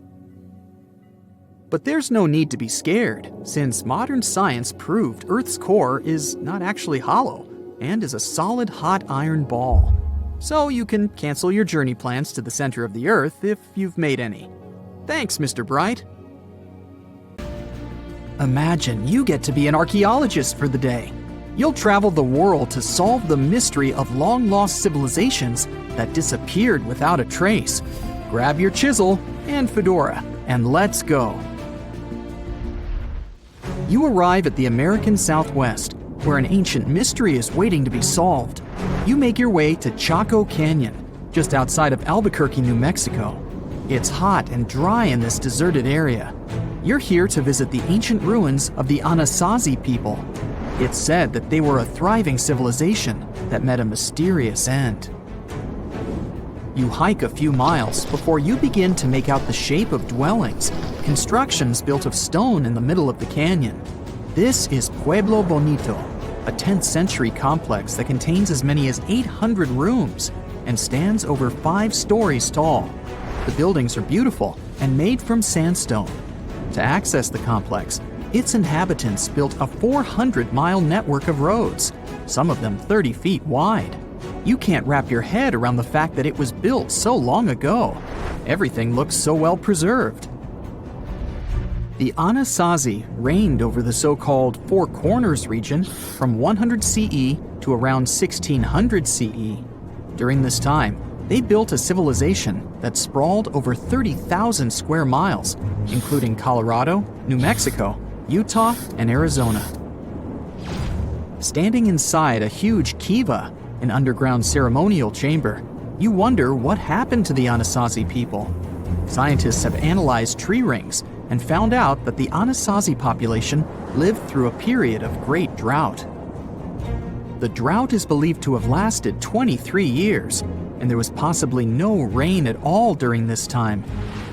S3: But there's no need to be scared, since modern science proved Earth's core is not actually hollow and is a solid hot iron ball. So you can cancel your journey plans to the center of the Earth if you've made any. Thanks, Mr. Bright. Imagine you get to be an archaeologist for the day. You'll travel the world to solve the mystery of long-lost civilizations that disappeared without a trace. Grab your chisel and fedora, and let's go. You arrive at the American Southwest, where an ancient mystery is waiting to be solved. You make your way to Chaco Canyon, just outside of Albuquerque, New Mexico. It's hot and dry in this deserted area. You're here to visit the ancient ruins of the Anasazi people. It's said that they were a thriving civilization that met a mysterious end. You hike a few miles before you begin to make out the shape of dwellings, constructions built of stone in the middle of the canyon. This is Pueblo Bonito, a 10th century complex that contains as many as 800 rooms and stands over 5 stories tall. The buildings are beautiful and made from sandstone. To access the complex, its inhabitants built a 400-mile network of roads, some of them 30 feet wide. You can't wrap your head around the fact that it was built so long ago. Everything looks so well preserved. The Anasazi reigned over the so-called Four Corners region from 100 CE to around 1600 CE. During this time, they built a civilization that sprawled over 30,000 square miles, including Colorado, New Mexico, Utah, and Arizona. Standing inside a huge kiva, an underground ceremonial chamber, you wonder what happened to the Anasazi people. Scientists have analyzed tree rings and found out that the Anasazi population lived through a period of great drought. The drought is believed to have lasted 23 years, and there was possibly no rain at all during this time.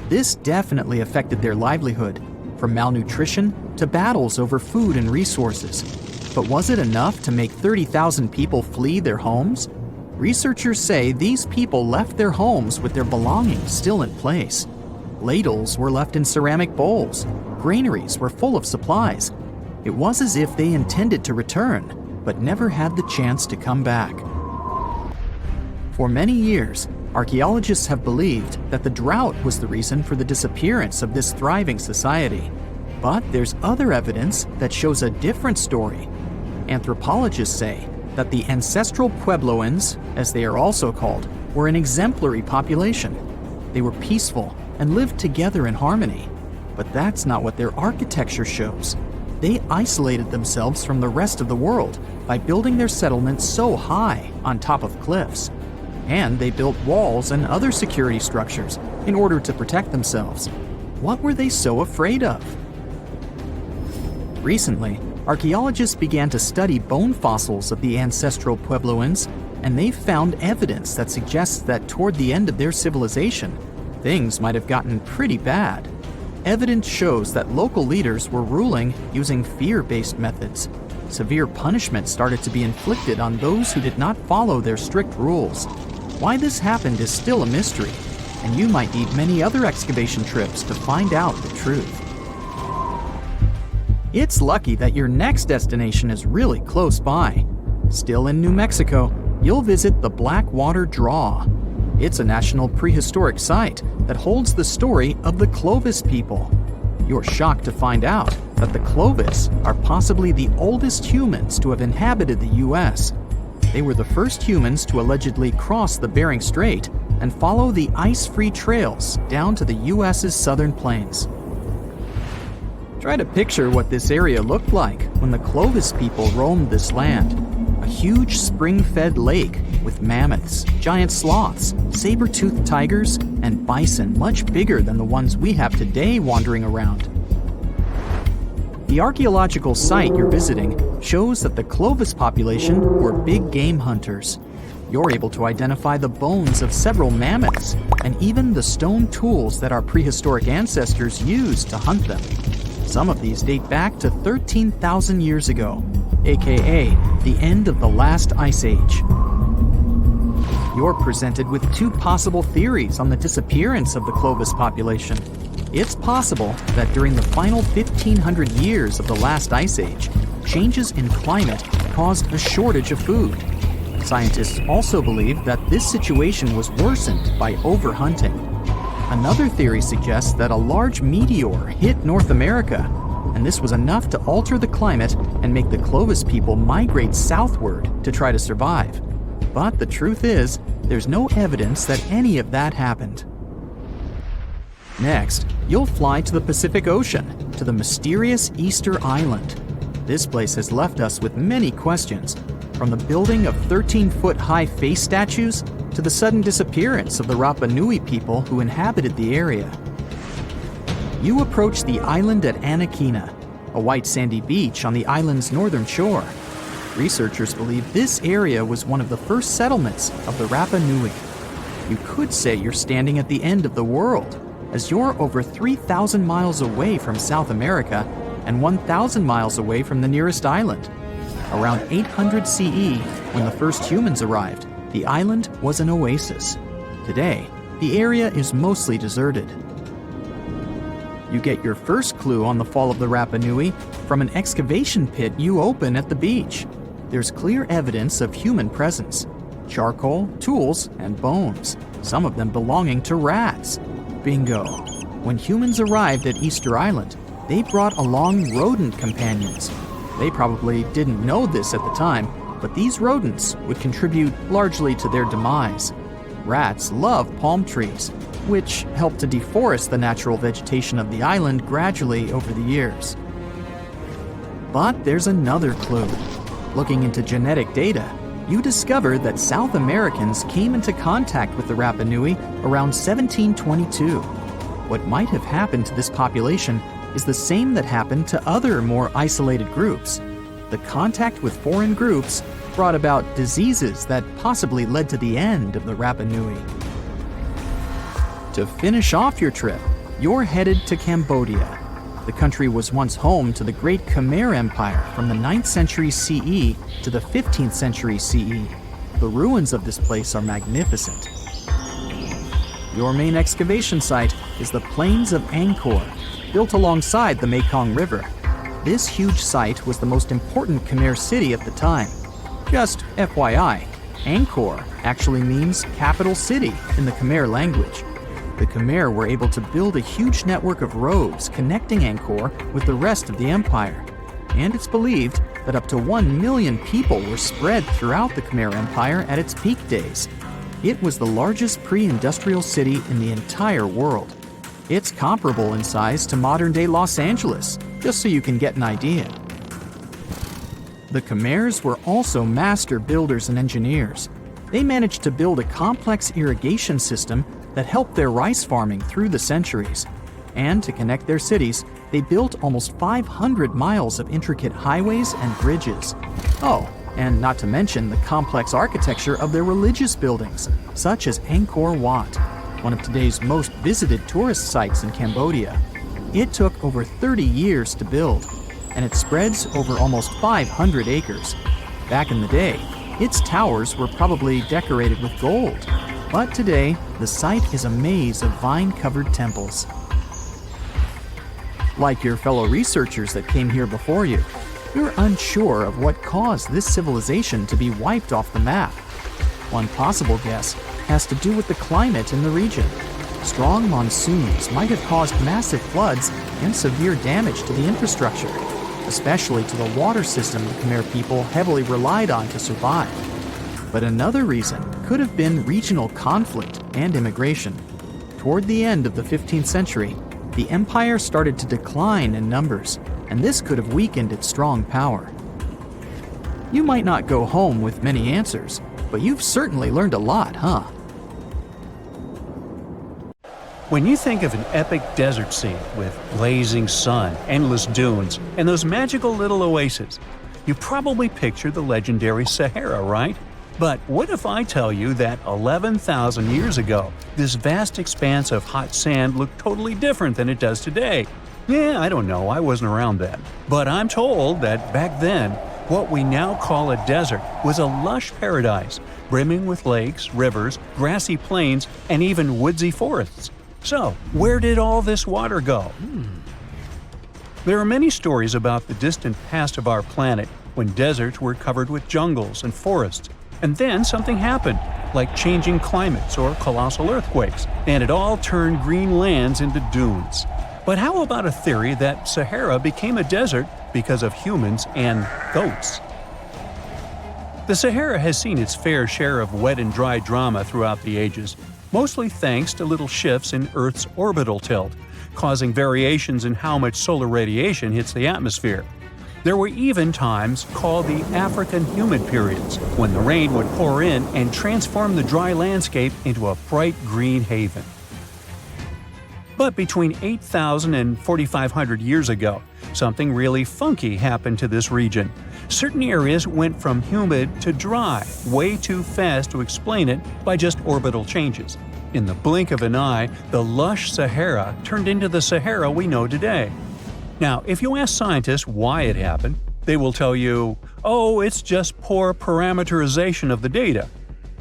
S3: This definitely affected their livelihood, from malnutrition to battles over food and resources. But was it enough to make 30,000 people flee their homes? Researchers say these people left their homes with their belongings still in place. Ladles were left in ceramic bowls. Granaries were full of supplies. It was as if they intended to return, but never had the chance to come back. For many years, archaeologists have believed that the drought was the reason for the disappearance of this thriving society. But there's other evidence that shows a different story. Anthropologists say that the ancestral Puebloans, as they are also called, were an exemplary population. They were peaceful and lived together in harmony. But that's not what their architecture shows. They isolated themselves from the rest of the world by building their settlements so high on top of cliffs. And they built walls and other security structures in order to protect themselves. What were they so afraid of? Recently, archaeologists began to study bone fossils of the ancestral Puebloans, and they found evidence that suggests that toward the end of their civilization, things might have gotten pretty bad. Evidence shows that local leaders were ruling using fear-based methods. Severe punishment started to be inflicted on those who did not follow their strict rules. Why this happened is still a mystery, and you might need many other excavation trips to find out the truth. It's lucky that your next destination is really close by. Still in New Mexico, you'll visit the Blackwater Draw. It's a national prehistoric site that holds the story of the Clovis people. You're shocked to find out that the Clovis are possibly the oldest humans to have inhabited the U.S. They were the first humans to allegedly cross the Bering Strait and follow the ice-free trails down to the U.S.'s southern plains. Try to picture what this area looked like when the Clovis people roamed this land. A huge spring-fed lake with mammoths, giant sloths, saber-toothed tigers, and bison much bigger than the ones we have today wandering around. The archaeological site you're visiting shows that the Clovis population were big game hunters. You're able to identify the bones of several mammoths and even the stone tools that our prehistoric ancestors used to hunt them. Some of these date back to 13,000 years ago, aka the end of the last ice age. You're presented with two possible theories on the disappearance of the Clovis population. It's possible that during the final 1,500 years of the last ice age, changes in climate caused a shortage of food. Scientists also believe that this situation was worsened by overhunting. Another theory suggests that a large meteor hit North America, and this was enough to alter the climate and make the Clovis people migrate southward to try to survive. But the truth is, there's no evidence that any of that happened. Next, you'll fly to the Pacific Ocean, to the mysterious Easter Island. This place has left us with many questions, from the building of 13-foot-high face statues to the sudden disappearance of the Rapa Nui people who inhabited the area. You approach the island at Anakina, a white sandy beach on the island's northern shore. Researchers believe this area was one of the first settlements of the Rapa Nui. You could say you're standing at the end of the world, as you're over 3,000 miles away from South America and 1,000 miles away from the nearest island. Around 800 CE, when the first humans arrived, the island was an oasis. Today, the area is mostly deserted. You get your first clue on the fall of the Rapa Nui from an excavation pit you open at the beach. There's clear evidence of human presence: charcoal, tools, and bones, some of them belonging to rats. Bingo! When humans arrived at Easter Island, they brought along rodent companions. They probably didn't know this at the time, but these rodents would contribute largely to their demise. Rats love palm trees, which helped to deforest the natural vegetation of the island gradually over the years. But there's another clue. Looking into genetic data, you discover that South Americans came into contact with the Rapa Nui around 1722. What might have happened to this population is the same that happened to other more isolated groups. The contact with foreign groups brought about diseases that possibly led to the end of the Rapa Nui. To finish off your trip, you're headed to Cambodia. The country was once home to the Great Khmer Empire from the 9th century CE to the 15th century CE. The ruins of this place are magnificent. Your main excavation site is the Plains of Angkor, built alongside the Mekong River. This huge site was the most important Khmer city at the time. Just FYI, Angkor actually means capital city in the Khmer language. The Khmer were able to build a huge network of roads connecting Angkor with the rest of the empire. And it's believed that up to 1 million people were spread throughout the Khmer Empire at its peak days. It was the largest pre-industrial city in the entire world. It's comparable in size to modern-day Los Angeles, just so you can get an idea. The Khmers were also master builders and engineers. They managed to build a complex irrigation system that helped their rice farming through the centuries. And to connect their cities, they built almost 500 miles of intricate highways and bridges. Oh, and not to mention the complex architecture of their religious buildings, such as Angkor Wat, one of today's most visited tourist sites in Cambodia. It took over 30 years to build, and it spreads over almost 500 acres. Back in the day, its towers were probably decorated with gold. But today, the site is a maze of vine-covered temples. Like your fellow researchers that came here before you, you're unsure of what caused this civilization to be wiped off the map. One possible guess has to do with the climate in the region. Strong monsoons might have caused massive floods and severe damage to the infrastructure, especially to the water system the Khmer people heavily relied on to survive. But another reason could have been regional conflict and immigration. Toward the end of the 15th century, the empire started to decline in numbers, and this could have weakened its strong power. You might not go home with many answers, but you've certainly learned a lot, huh?
S1: When you think of an epic desert scene with blazing sun, endless dunes, and those magical little oases, you probably picture the legendary Sahara, right? But what if I tell you that 11,000 years ago, this vast expanse of hot sand looked totally different than it does today? Yeah, I don't know, I wasn't around then. But I'm told that back then, what we now call a desert was a lush paradise, brimming with lakes, rivers, grassy plains, and even woodsy forests. So, where did all this water go? There are many stories about the distant past of our planet when deserts were covered with jungles and forests. And then something happened, like changing climates or colossal earthquakes, and it all turned green lands into dunes. But how about a theory that Sahara became a desert because of humans and goats? The Sahara has seen its fair share of wet and dry drama throughout the ages, mostly thanks to little shifts in Earth's orbital tilt, causing variations in how much solar radiation hits the atmosphere. There were even times called the African humid periods, when the rain would pour in and transform the dry landscape into a bright green haven. But between 8,000 and 4,500 years ago, something really funky happened to this region. Certain areas went from humid to dry way too fast to explain it by just orbital changes. In the blink of an eye, the lush Sahara turned into the Sahara we know today. Now, if you ask scientists why it happened, they will tell you, oh, it's just poor parameterization of the data.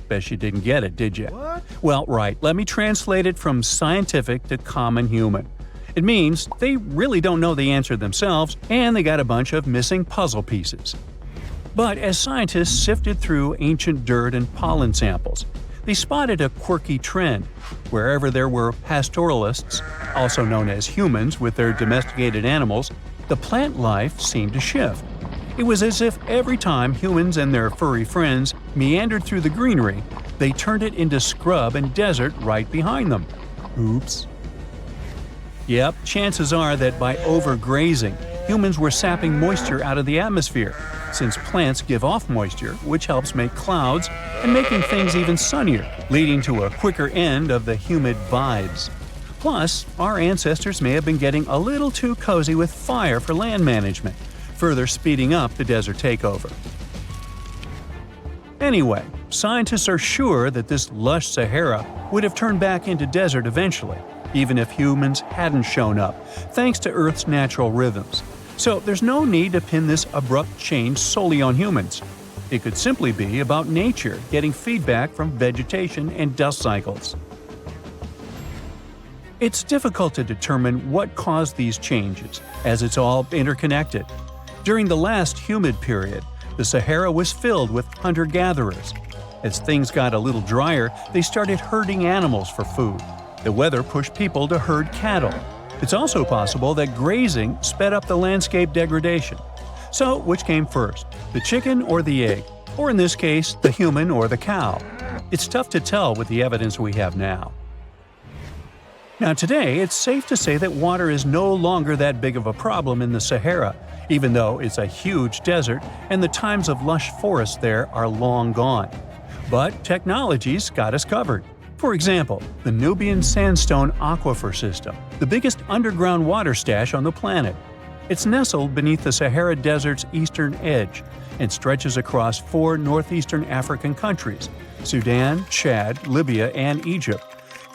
S1: Bet you didn't get it, did you?
S2: What?
S1: Well, right, let me translate it from scientific to common human. It means they really don't know the answer themselves, and they got a bunch of missing puzzle pieces. But as scientists sifted through ancient dirt and pollen samples, they spotted a quirky trend. Wherever there were pastoralists, also known as humans with their domesticated animals, the plant life seemed to shift. It was as if every time humans and their furry friends meandered through the greenery, they turned it into scrub and desert right behind them. Oops. Yep, chances are that by overgrazing, humans were sapping moisture out of the atmosphere, since plants give off moisture, which helps make clouds and making things even sunnier, leading to a quicker end of the humid vibes. Plus, our ancestors may have been getting a little too cozy with fire for land management, further speeding up the desert takeover. Anyway, scientists are sure that this lush Sahara would have turned back into desert eventually, even if humans hadn't shown up, thanks to Earth's natural rhythms. So there's no need to pin this abrupt change solely on humans. It could simply be about nature getting feedback from vegetation and dust cycles. It's difficult to determine what caused these changes, as it's all interconnected. During the last humid period, the Sahara was filled with hunter-gatherers. As things got a little drier, they started herding animals for food. The weather pushed people to herd cattle. It's also possible that grazing sped up the landscape degradation. So, which came first, the chicken or the egg? Or in this case, the human or the cow? It's tough to tell with the evidence we have now. Now today, it's safe to say that water is no longer that big of a problem in the Sahara, even though it's a huge desert and the times of lush forests there are long gone. But technology's got us covered. For example, the Nubian Sandstone Aquifer System, the biggest underground water stash on the planet. It's nestled beneath the Sahara Desert's eastern edge and stretches across 4 northeastern African countries – Sudan, Chad, Libya, and Egypt,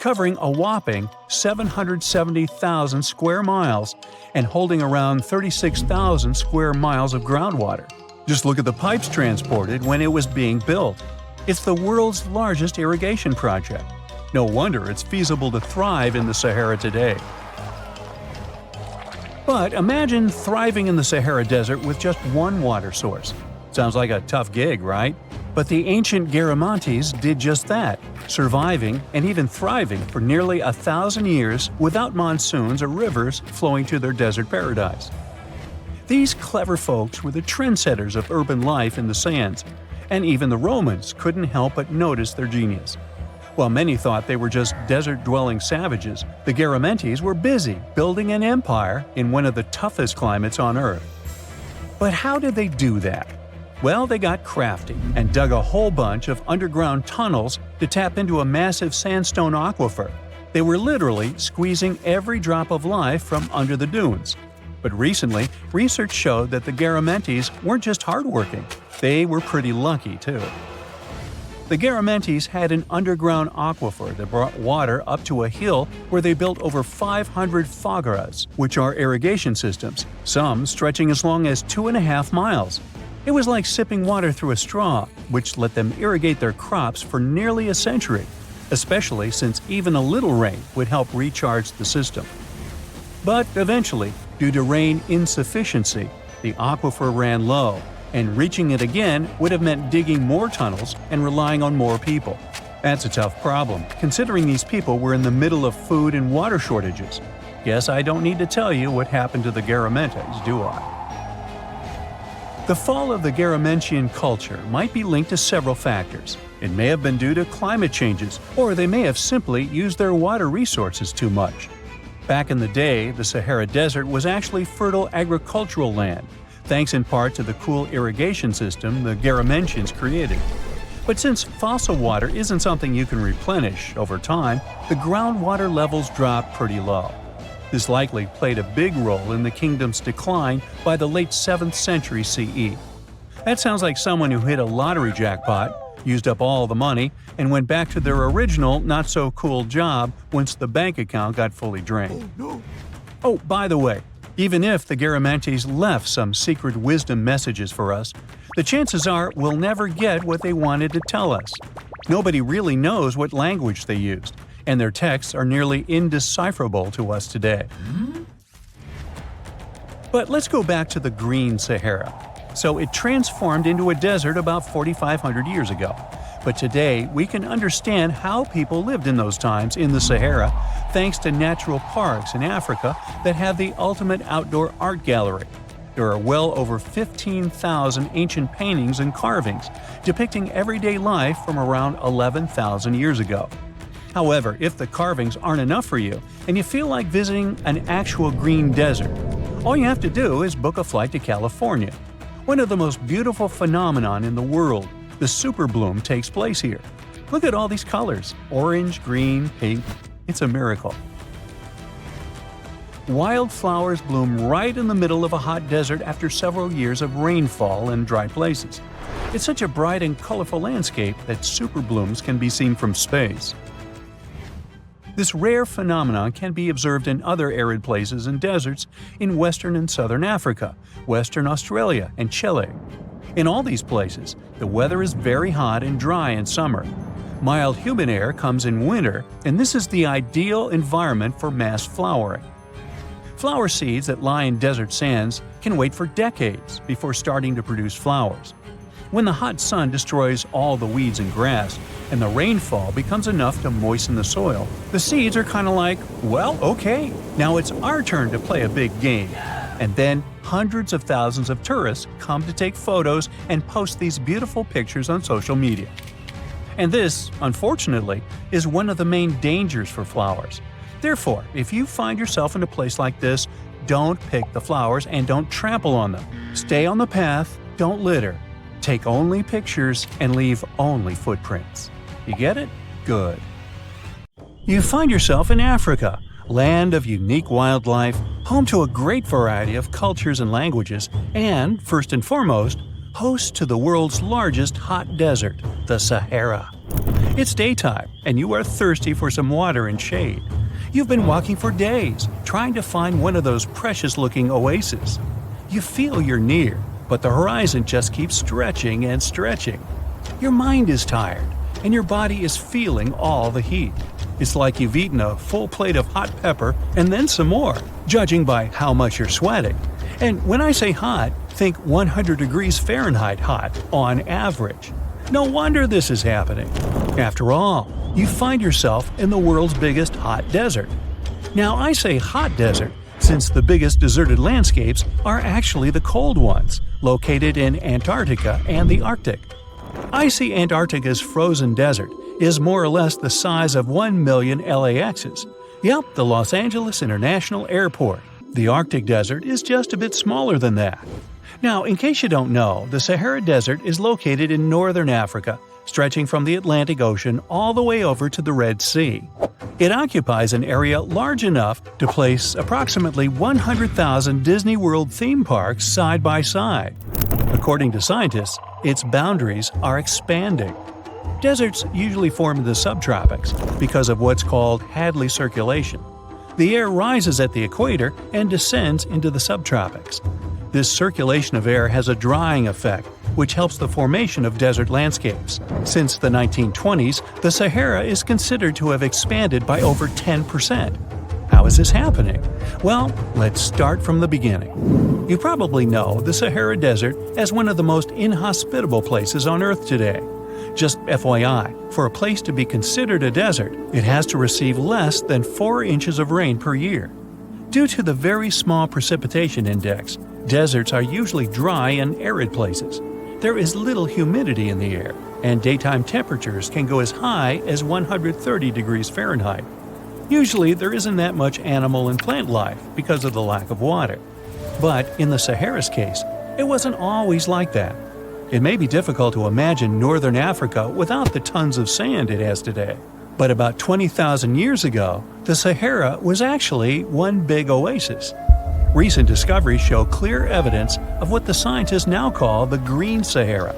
S1: covering a whopping 770,000 square miles and holding around 36,000 square miles of groundwater. Just look at the pipes transported when it was being built. It's the world's largest irrigation project. No wonder it's feasible to thrive in the Sahara today. But imagine thriving in the Sahara Desert with just one water source. Sounds like a tough gig, right? But the ancient Garamantes did just that, surviving and even thriving for nearly 1,000 years without monsoons or rivers flowing to their desert paradise. These clever folks were the trendsetters of urban life in the sands, and even the Romans couldn't help but notice their genius. While many thought they were just desert-dwelling savages, the Garamantes were busy building an empire in one of the toughest climates on Earth. But how did they do that? Well, they got crafty and dug a whole bunch of underground tunnels to tap into a massive sandstone aquifer. They were literally squeezing every drop of life from under the dunes. But recently, research showed that the Garamantes weren't just hardworking, they were pretty lucky too. The Garamantes had an underground aquifer that brought water up to a hill where they built over 500 fogaras, which are irrigation systems, some stretching as long as 2.5 miles. It was like sipping water through a straw, which let them irrigate their crops for nearly a century, especially since even a little rain would help recharge the system. But eventually, due to rain insufficiency, the aquifer ran low, and reaching it again would have meant digging more tunnels and relying on more people. That's a tough problem, considering these people were in the middle of food and water shortages. Guess I don't need to tell you what happened to the Garamantes, do I? The fall of the Garamentian culture might be linked to several factors. It may have been due to climate changes, or they may have simply used their water resources too much. Back in the day, the Sahara Desert was actually fertile agricultural land, thanks in part to the cool irrigation system the Garamentians created. But since fossil water isn't something you can replenish over time, the groundwater levels dropped pretty low. This likely played a big role in the kingdom's decline by the late 7th century CE. That sounds like someone who hit a lottery jackpot, used up all the money, and went back to their original not-so-cool job once the bank account got fully drained. Oh, by the way, even if the Garamantes left some secret wisdom messages for us, the chances are we'll never get what they wanted to tell us. Nobody really knows what language they used, and their texts are nearly indecipherable to us today. But let's go back to the Green Sahara. So it transformed into a desert about 4,500 years ago. But today, we can understand how people lived in those times in the Sahara thanks to natural parks in Africa that have the ultimate outdoor art gallery. There are well over 15,000 ancient paintings and carvings depicting everyday life from around 11,000 years ago. However, if the carvings aren't enough for you and you feel like visiting an actual green desert, all you have to do is book a flight to California. One of the most beautiful phenomenon in the world, the superbloom, takes place here. Look at all these colors – orange, green, pink. It's a miracle. Wildflowers bloom right in the middle of a hot desert after several years of rainfall in dry places. It's such a bright and colorful landscape that superblooms can be seen from space. This rare phenomenon can be observed in other arid places and deserts in western and southern Africa, Western Australia, and Chile. In all these places, the weather is very hot and dry in summer. Mild humid air comes in winter, and this is the ideal environment for mass flowering. Flower seeds that lie in desert sands can wait for decades before starting to produce flowers. When the hot sun destroys all the weeds and grass, and the rainfall becomes enough to moisten the soil, the seeds are kind of like, well, okay, now it's our turn to play a big game. And then hundreds of thousands of tourists come to take photos and post these beautiful pictures on social media. And this, unfortunately, is one of the main dangers for flowers. Therefore, if you find yourself in a place like this, don't pick the flowers and don't trample on them. Stay on the path, don't litter. Take only pictures and leave only footprints. You get it? Good. You find yourself in Africa, land of unique wildlife, home to a great variety of cultures and languages, and, first and foremost, host to the world's largest hot desert, the Sahara. It's daytime, and you are thirsty for some water and shade. You've been walking for days, trying to find one of those precious-looking oases. You feel you're near, but the horizon just keeps stretching and stretching. Your mind is tired, and your body is feeling all the heat. It's like you've eaten a full plate of hot pepper and then some more, judging by how much you're sweating. And when I say hot, think 100 degrees Fahrenheit hot on average. No wonder this is happening. After all, you find yourself in the world's biggest hot desert. Now, I say hot desert since the biggest deserted landscapes are actually the cold ones, located in Antarctica and the Arctic. Icy Antarctica's frozen desert is more or less the size of 1 million LAXs. Yep, the Los Angeles International Airport. The Arctic desert is just a bit smaller than that. Now, in case you don't know, the Sahara Desert is located in northern Africa, stretching from the Atlantic Ocean all the way over to the Red Sea. It occupies an area large enough to place approximately 100,000 Disney World theme parks side by side. According to scientists, its boundaries are expanding. Deserts usually form in the subtropics because of what's called Hadley circulation. The air rises at the equator and descends into the subtropics. This circulation of air has a drying effect, which helps the formation of desert landscapes. Since the 1920s, the Sahara is considered to have expanded by over 10%. How is this happening? Well, let's start from the beginning. You probably know the Sahara Desert as one of the most inhospitable places on Earth today. Just FYI, for a place to be considered a desert, it has to receive less than 4 inches of rain per year. Due to the very small precipitation index, deserts are usually dry and arid places. There is little humidity in the air, and daytime temperatures can go as high as 130 degrees Fahrenheit. Usually, there isn't that much animal and plant life because of the lack of water. But in the Sahara's case, it wasn't always like that. It may be difficult to imagine northern Africa without the tons of sand it has today. But about 20,000 years ago, the Sahara was actually one big oasis. Recent discoveries show clear evidence of what the scientists now call the Green Sahara.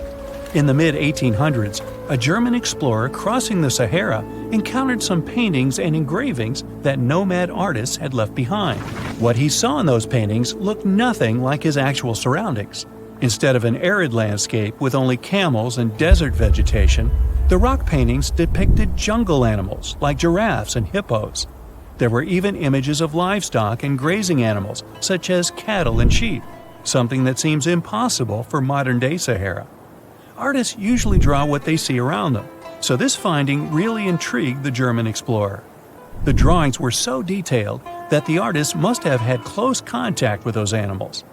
S1: In the mid-1800s, a German explorer crossing the Sahara encountered some paintings and engravings that nomad artists had left behind. What he saw in those paintings looked nothing like his actual surroundings. Instead of an arid landscape with only camels and desert vegetation, the rock paintings depicted jungle animals like giraffes and hippos. There were even images of livestock and grazing animals such as cattle and sheep, something that seems impossible for modern-day Sahara. Artists usually draw what they see around them, so this finding really intrigued the German explorer. The drawings were so detailed that the artists must have had close contact with those animals.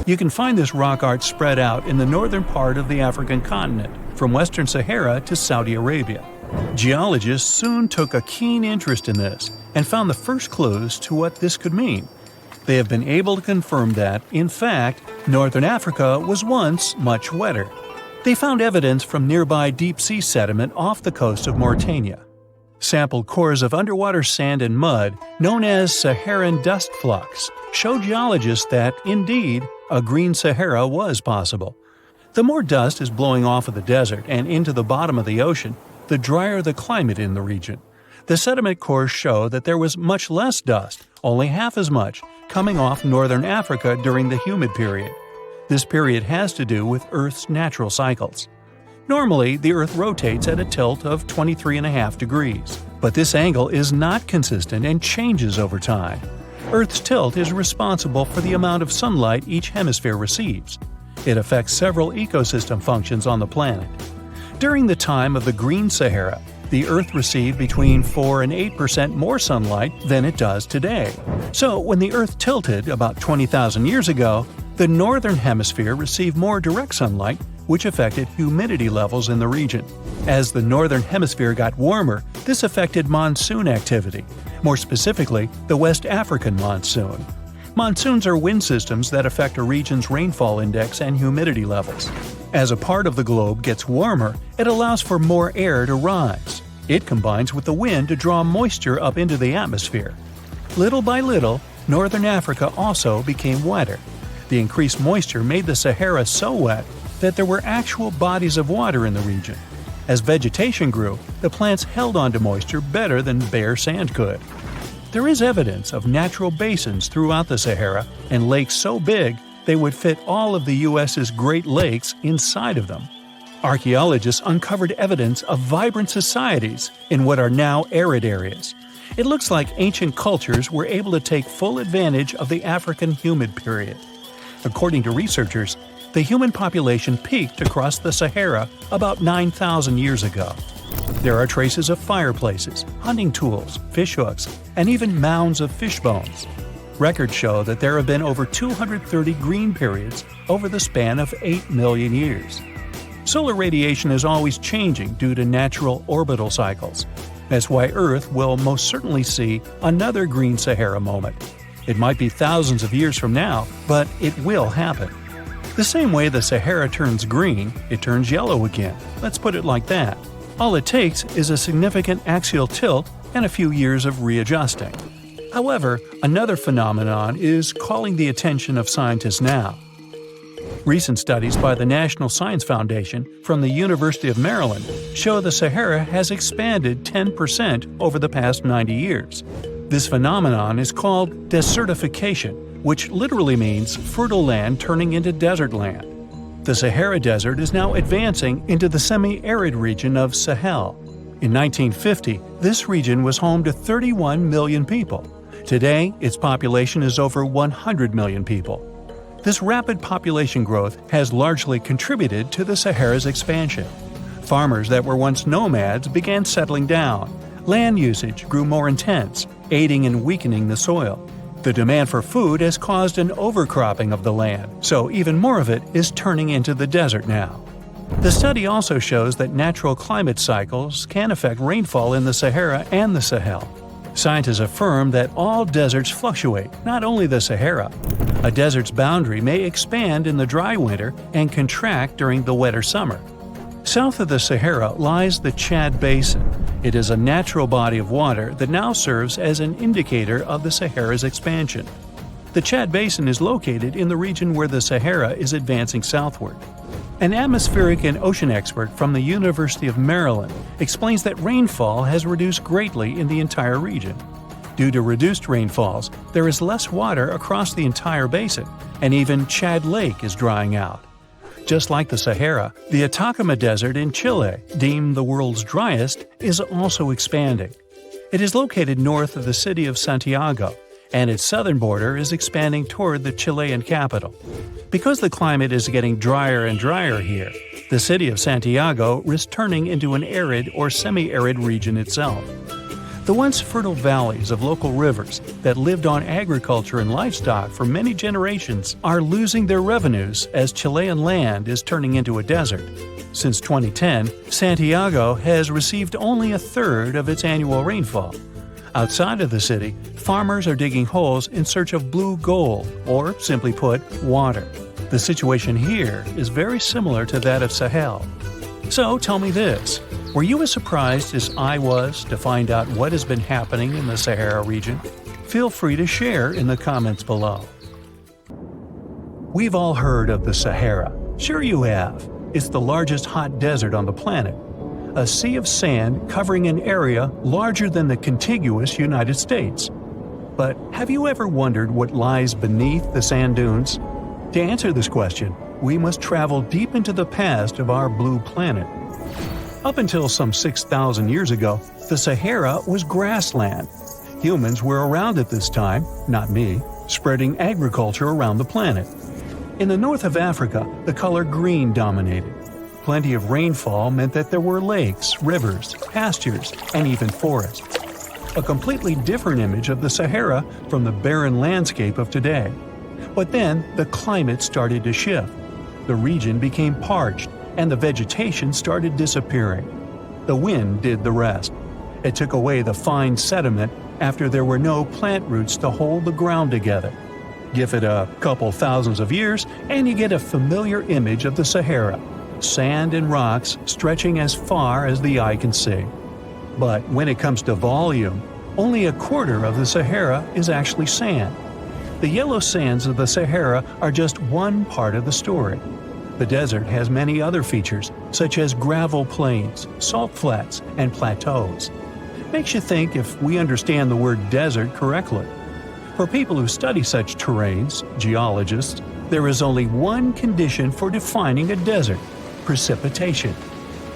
S1: You can find this rock art spread out in the northern part of the African continent, from western Sahara to Saudi Arabia. Geologists soon took a keen interest in this and found the first clues to what this could mean. They have been able to confirm that, in fact, northern Africa was once much wetter. They found evidence from nearby deep-sea sediment off the coast of Mauritania. Sampled cores of underwater sand and mud, known as Saharan dust flux, show geologists that, indeed, a green Sahara was possible. The more dust is blowing off of the desert and into the bottom of the ocean, the drier the climate in the region. The sediment cores show that there was much less dust, only half as much, coming off northern Africa during the humid period. This period has to do with Earth's natural cycles. Normally, the Earth rotates at a tilt of 23.5 degrees, but this angle is not consistent and changes over time. Earth's tilt is responsible for the amount of sunlight each hemisphere receives. It affects several ecosystem functions on the planet. During the time of the Green Sahara, the Earth received between 4 and 8% more sunlight than it does today. So when the Earth tilted about 20,000 years ago, the northern hemisphere received more direct sunlight, which affected humidity levels in the region. As the northern hemisphere got warmer, this affected monsoon activity, more specifically, the West African monsoon. Monsoons are wind systems that affect a region's rainfall index and humidity levels. As a part of the globe gets warmer, it allows for more air to rise. It combines with the wind to draw moisture up into the atmosphere. Little by little, northern Africa also became wetter. The increased moisture made the Sahara so wet that there were actual bodies of water in the region. As vegetation grew, the plants held onto moisture better than bare sand could. There is evidence of natural basins throughout the Sahara and lakes so big they would fit all of the U.S.'s Great Lakes inside of them. Archaeologists uncovered evidence of vibrant societies in what are now arid areas. It looks like ancient cultures were able to take full advantage of the African humid period. According to researchers, the human population peaked across the Sahara about 9,000 years ago. There are traces of fireplaces, hunting tools, fishhooks, and even mounds of fish bones. Records show that there have been over 230 green periods over the span of 8 million years. Solar radiation is always changing due to natural orbital cycles. That's why Earth will most certainly see another green Sahara moment. It might be thousands of years from now, but it will happen. The same way the Sahara turns green, it turns yellow again. Let's put it like that. All it takes is a significant axial tilt and a few years of readjusting. However, another phenomenon is calling the attention of scientists now. Recent studies by the National Science Foundation from the University of Maryland show the Sahara has expanded 10% over the past 90 years. This phenomenon is called desertification, which literally means fertile land turning into desert land. The Sahara Desert is now advancing into the semi-arid region of Sahel. In 1950, this region was home to 31 million people. Today, its population is over 100 million people. This rapid population growth has largely contributed to the Sahara's expansion. Farmers that were once nomads began settling down. Land usage grew more intense, aiding in weakening the soil. The demand for food has caused an overcropping of the land, so even more of it is turning into the desert now. The study also shows that natural climate cycles can affect rainfall in the Sahara and the Sahel. Scientists affirm that all deserts fluctuate, not only the Sahara. A desert's boundary may expand in the dry winter and contract during the wetter summer. South of the Sahara lies the Chad Basin. It is a natural body of water that now serves as an indicator of the Sahara's expansion. The Chad Basin is located in the region where the Sahara is advancing southward. An atmospheric and ocean expert from the University of Maryland explains that rainfall has reduced greatly in the entire region. Due to reduced rainfalls, there is less water across the entire basin, and even Chad Lake is drying out. Just like the Sahara, the Atacama Desert in Chile, deemed the world's driest, is also expanding. It is located north of the city of Santiago, and its southern border is expanding toward the Chilean capital. Because the climate is getting drier and drier here, the city of Santiago is turning into an arid or semi-arid region itself. The once fertile valleys of local rivers that lived on agriculture and livestock for many generations are losing their revenues as Chilean land is turning into a desert. Since 2010, Santiago has received only a third of its annual rainfall. Outside of the city, farmers are digging holes in search of blue gold, or simply put, water. The situation here is very similar to that of Sahel. So tell me this, were you as surprised as I was to find out what has been happening in the Sahara region? Feel free to share in the comments below. We've all heard of the Sahara. Sure you have. It's the largest hot desert on the planet. A sea of sand covering an area larger than the contiguous United States. But have you ever wondered what lies beneath the sand dunes? To answer this question, we must travel deep into the past of our blue planet. Up until some 6,000 years ago, the Sahara was grassland. Humans were around at this time, not me, spreading agriculture around the planet. In the north of Africa, the color green dominated. Plenty of rainfall meant that there were lakes, rivers, pastures, and even forests. A completely different image of the Sahara from the barren landscape of today. But then, the climate started to shift. The region became parched, and the vegetation started disappearing. The wind did the rest. It took away the fine sediment after there were no plant roots to hold the ground together. Give it a couple thousands of years, and you get a familiar image of the Sahara. Sand and rocks stretching as far as the eye can see. But when it comes to volume, only a quarter of the Sahara is actually sand. The yellow sands of the Sahara are just one part of the story. The desert has many other features, such as gravel plains, salt flats, and plateaus. Makes you think if we understand the word desert correctly. For people who study such terrains, geologists, there is only one condition for defining a desert: precipitation.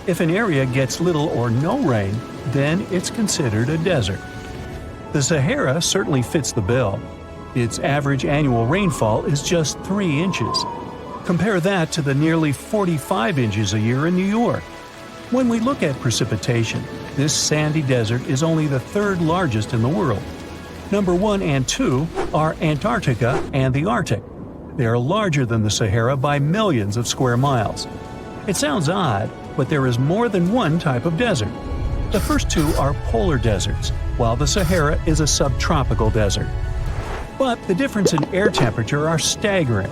S1: If an area gets little or no rain, then it's considered a desert. The Sahara certainly fits the bill. Its average annual rainfall is just 3 inches. Compare that to the nearly 45 inches a year in New York. When we look at precipitation, this sandy desert is only the 3rd largest in the world. Number 1 and 2 are Antarctica and the Arctic. They are larger than the Sahara by millions of square miles. It sounds odd, but there is more than one type of desert. The first 2 are polar deserts, while the Sahara is a subtropical desert. But the difference in air temperature are staggering.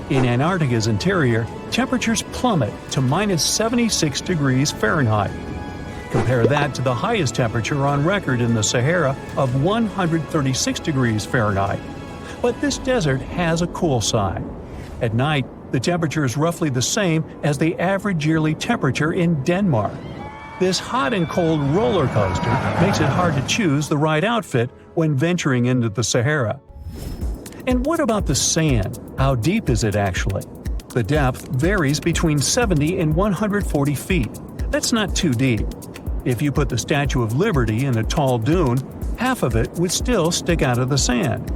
S1: In Antarctica's interior, temperatures plummet to minus 76 degrees Fahrenheit. Compare that to the highest temperature on record in the Sahara of 136 degrees Fahrenheit. But this desert has a cool side. At night, the temperature is roughly the same as the average yearly temperature in Denmark. This hot and cold roller coaster makes it hard to choose the right outfit when venturing into the Sahara. And what about the sand? How deep is it actually? The depth varies between 70 and 140 feet. That's not too deep. If you put the Statue of Liberty in a tall dune, half of it would still stick out of the sand.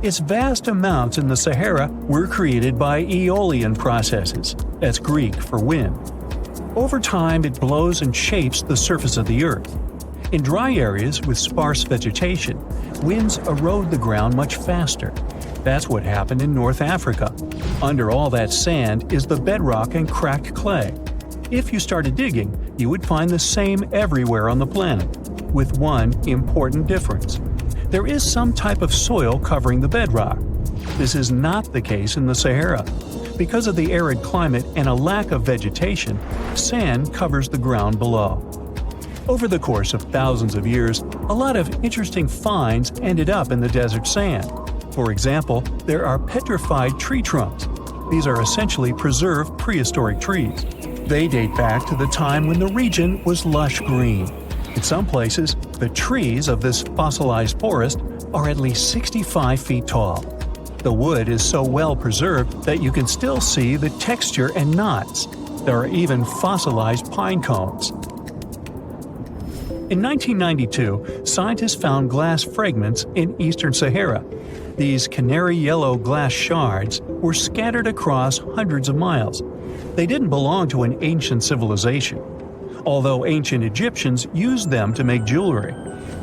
S1: Its vast amounts in the Sahara were created by aeolian processes. That's Greek for wind. Over time, it blows and shapes the surface of the earth. In dry areas with sparse vegetation, winds erode the ground much faster. That's what happened in North Africa. Under all that sand is the bedrock and cracked clay. If you started digging, you would find the same everywhere on the planet, with one important difference. There is some type of soil covering the bedrock. This is not the case in the Sahara. Because of the arid climate and a lack of vegetation, sand covers the ground below. Over the course of thousands of years, a lot of interesting finds ended up in the desert sand. For example, there are petrified tree trunks. These are essentially preserved prehistoric trees. They date back to the time when the region was lush green. In some places, the trees of this fossilized forest are at least 65 feet tall. The wood is so well preserved that you can still see the texture and knots. There are even fossilized pine cones. In 1992, scientists found glass fragments in eastern Sahara. These canary yellow glass shards were scattered across hundreds of miles. They didn't belong to an ancient civilization, although ancient Egyptians used them to make jewelry.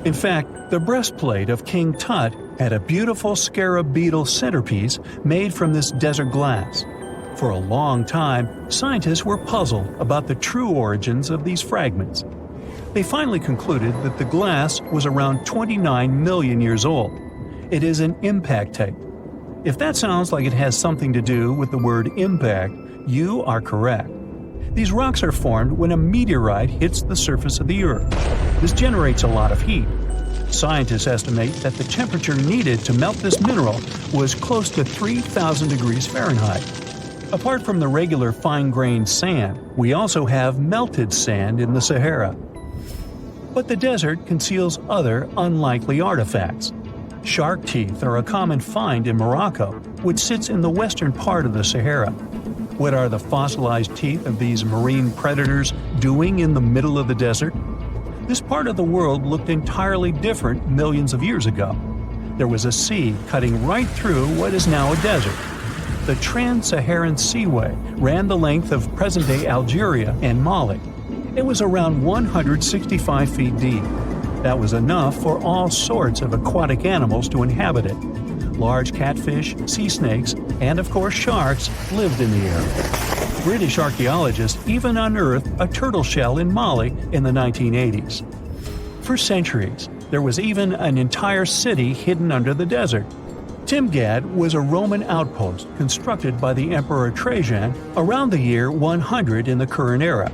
S1: In fact, the breastplate of King Tut had a beautiful scarab beetle centerpiece made from this desert glass. For a long time, scientists were puzzled about the true origins of these fragments. They finally concluded that the glass was around 29 million years old. It is an impact tape. If that sounds like it has something to do with the word impact, you are correct. These rocks are formed when a meteorite hits the surface of the Earth. This generates a lot of heat. Scientists estimate that the temperature needed to melt this mineral was close to 3,000 degrees Fahrenheit. Apart from the regular fine-grained sand, we also have melted sand in the Sahara. But the desert conceals other unlikely artifacts. Shark teeth are a common find in Morocco, which sits in the western part of the Sahara. What are the fossilized teeth of these marine predators doing in the middle of the desert? This part of the world looked entirely different millions of years ago. There was a sea cutting right through what is now a desert. The Trans-Saharan Seaway ran the length of present-day Algeria and Mali. It was around 165 feet deep. That was enough for all sorts of aquatic animals to inhabit it. Large catfish, sea snakes, and of course sharks lived in the area. British archaeologists even unearthed a turtle shell in Mali in the 1980s. For centuries, there was even an entire city hidden under the desert. Timgad was a Roman outpost constructed by the Emperor Trajan around the year 100 in the current era.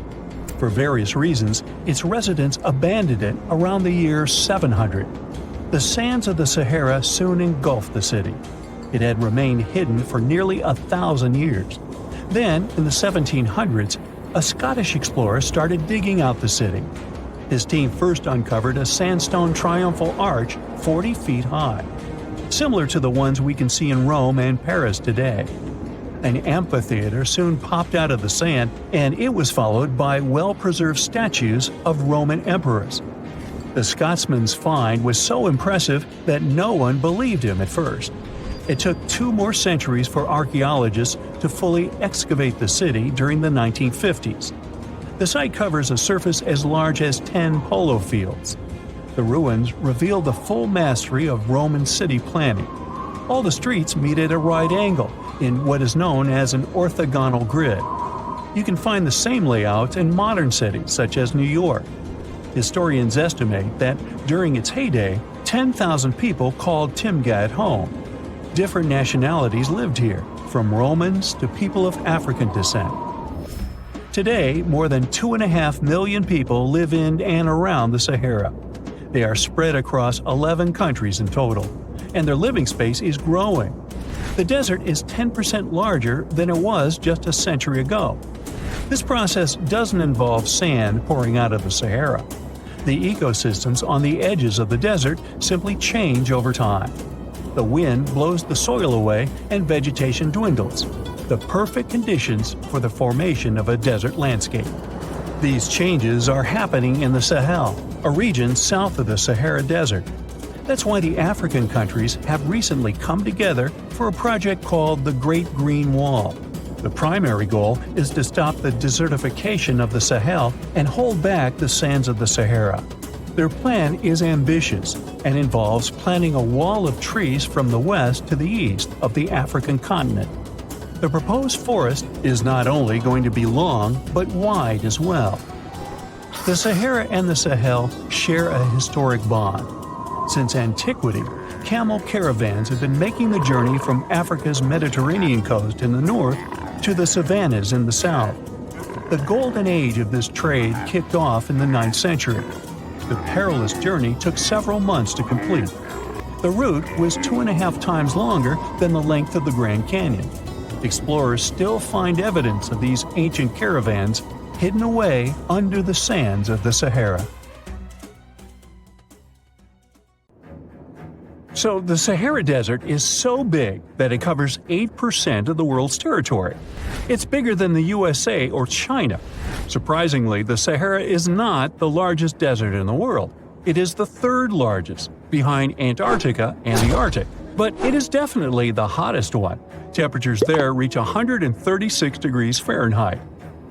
S1: For various reasons, its residents abandoned it around the year 700. The sands of the Sahara soon engulfed the city. It had remained hidden for nearly 1,000 years. Then, in the 1700s, a Scottish explorer started digging out the city. His team first uncovered a sandstone triumphal arch 40 feet high, similar to the ones we can see in Rome and Paris today. An amphitheater soon popped out of the sand, and it was followed by well-preserved statues of Roman emperors. The Scotsman's find was so impressive that no one believed him at first. It took 2 more centuries for archaeologists to fully excavate the city during the 1950s. The site covers a surface as large as 10 polo fields. The ruins reveal the full mastery of Roman city planning. All the streets meet at a right angle in what is known as an orthogonal grid. You can find the same layout in modern cities such as New York. Historians estimate that during its heyday, 10,000 people called Timgad home. Different nationalities lived here, from Romans to people of African descent. Today, more than 2.5 million people live in and around the Sahara. They are spread across 11 countries in total, and their living space is growing. The desert is 10% larger than it was just a century ago. This process doesn't involve sand pouring out of the Sahara. The ecosystems on the edges of the desert simply change over time. The wind blows the soil away and vegetation dwindles. The perfect conditions for the formation of a desert landscape. These changes are happening in the Sahel, a region south of the Sahara Desert. That's why the African countries have recently come together for a project called the Great Green Wall. The primary goal is to stop the desertification of the Sahel and hold back the sands of the Sahara. Their plan is ambitious and involves planting a wall of trees from the west to the east of the African continent. The proposed forest is not only going to be long, but wide as well. The Sahara and the Sahel share a historic bond. Since antiquity, camel caravans have been making the journey from Africa's Mediterranean coast in the north to the savannas in the south. The golden age of this trade kicked off in the 9th century. The perilous journey took several months to complete. The route was 2.5 times longer than the length of the Grand Canyon. Explorers still find evidence of these ancient caravans hidden away under the sands of the Sahara. So the Sahara Desert is so big that it covers 8% of the world's territory. It's bigger than the USA or China. Surprisingly, the Sahara is not the largest desert in the world. It is the 3rd largest, behind Antarctica and the Arctic. But it is definitely the hottest one. Temperatures there reach 136 degrees Fahrenheit.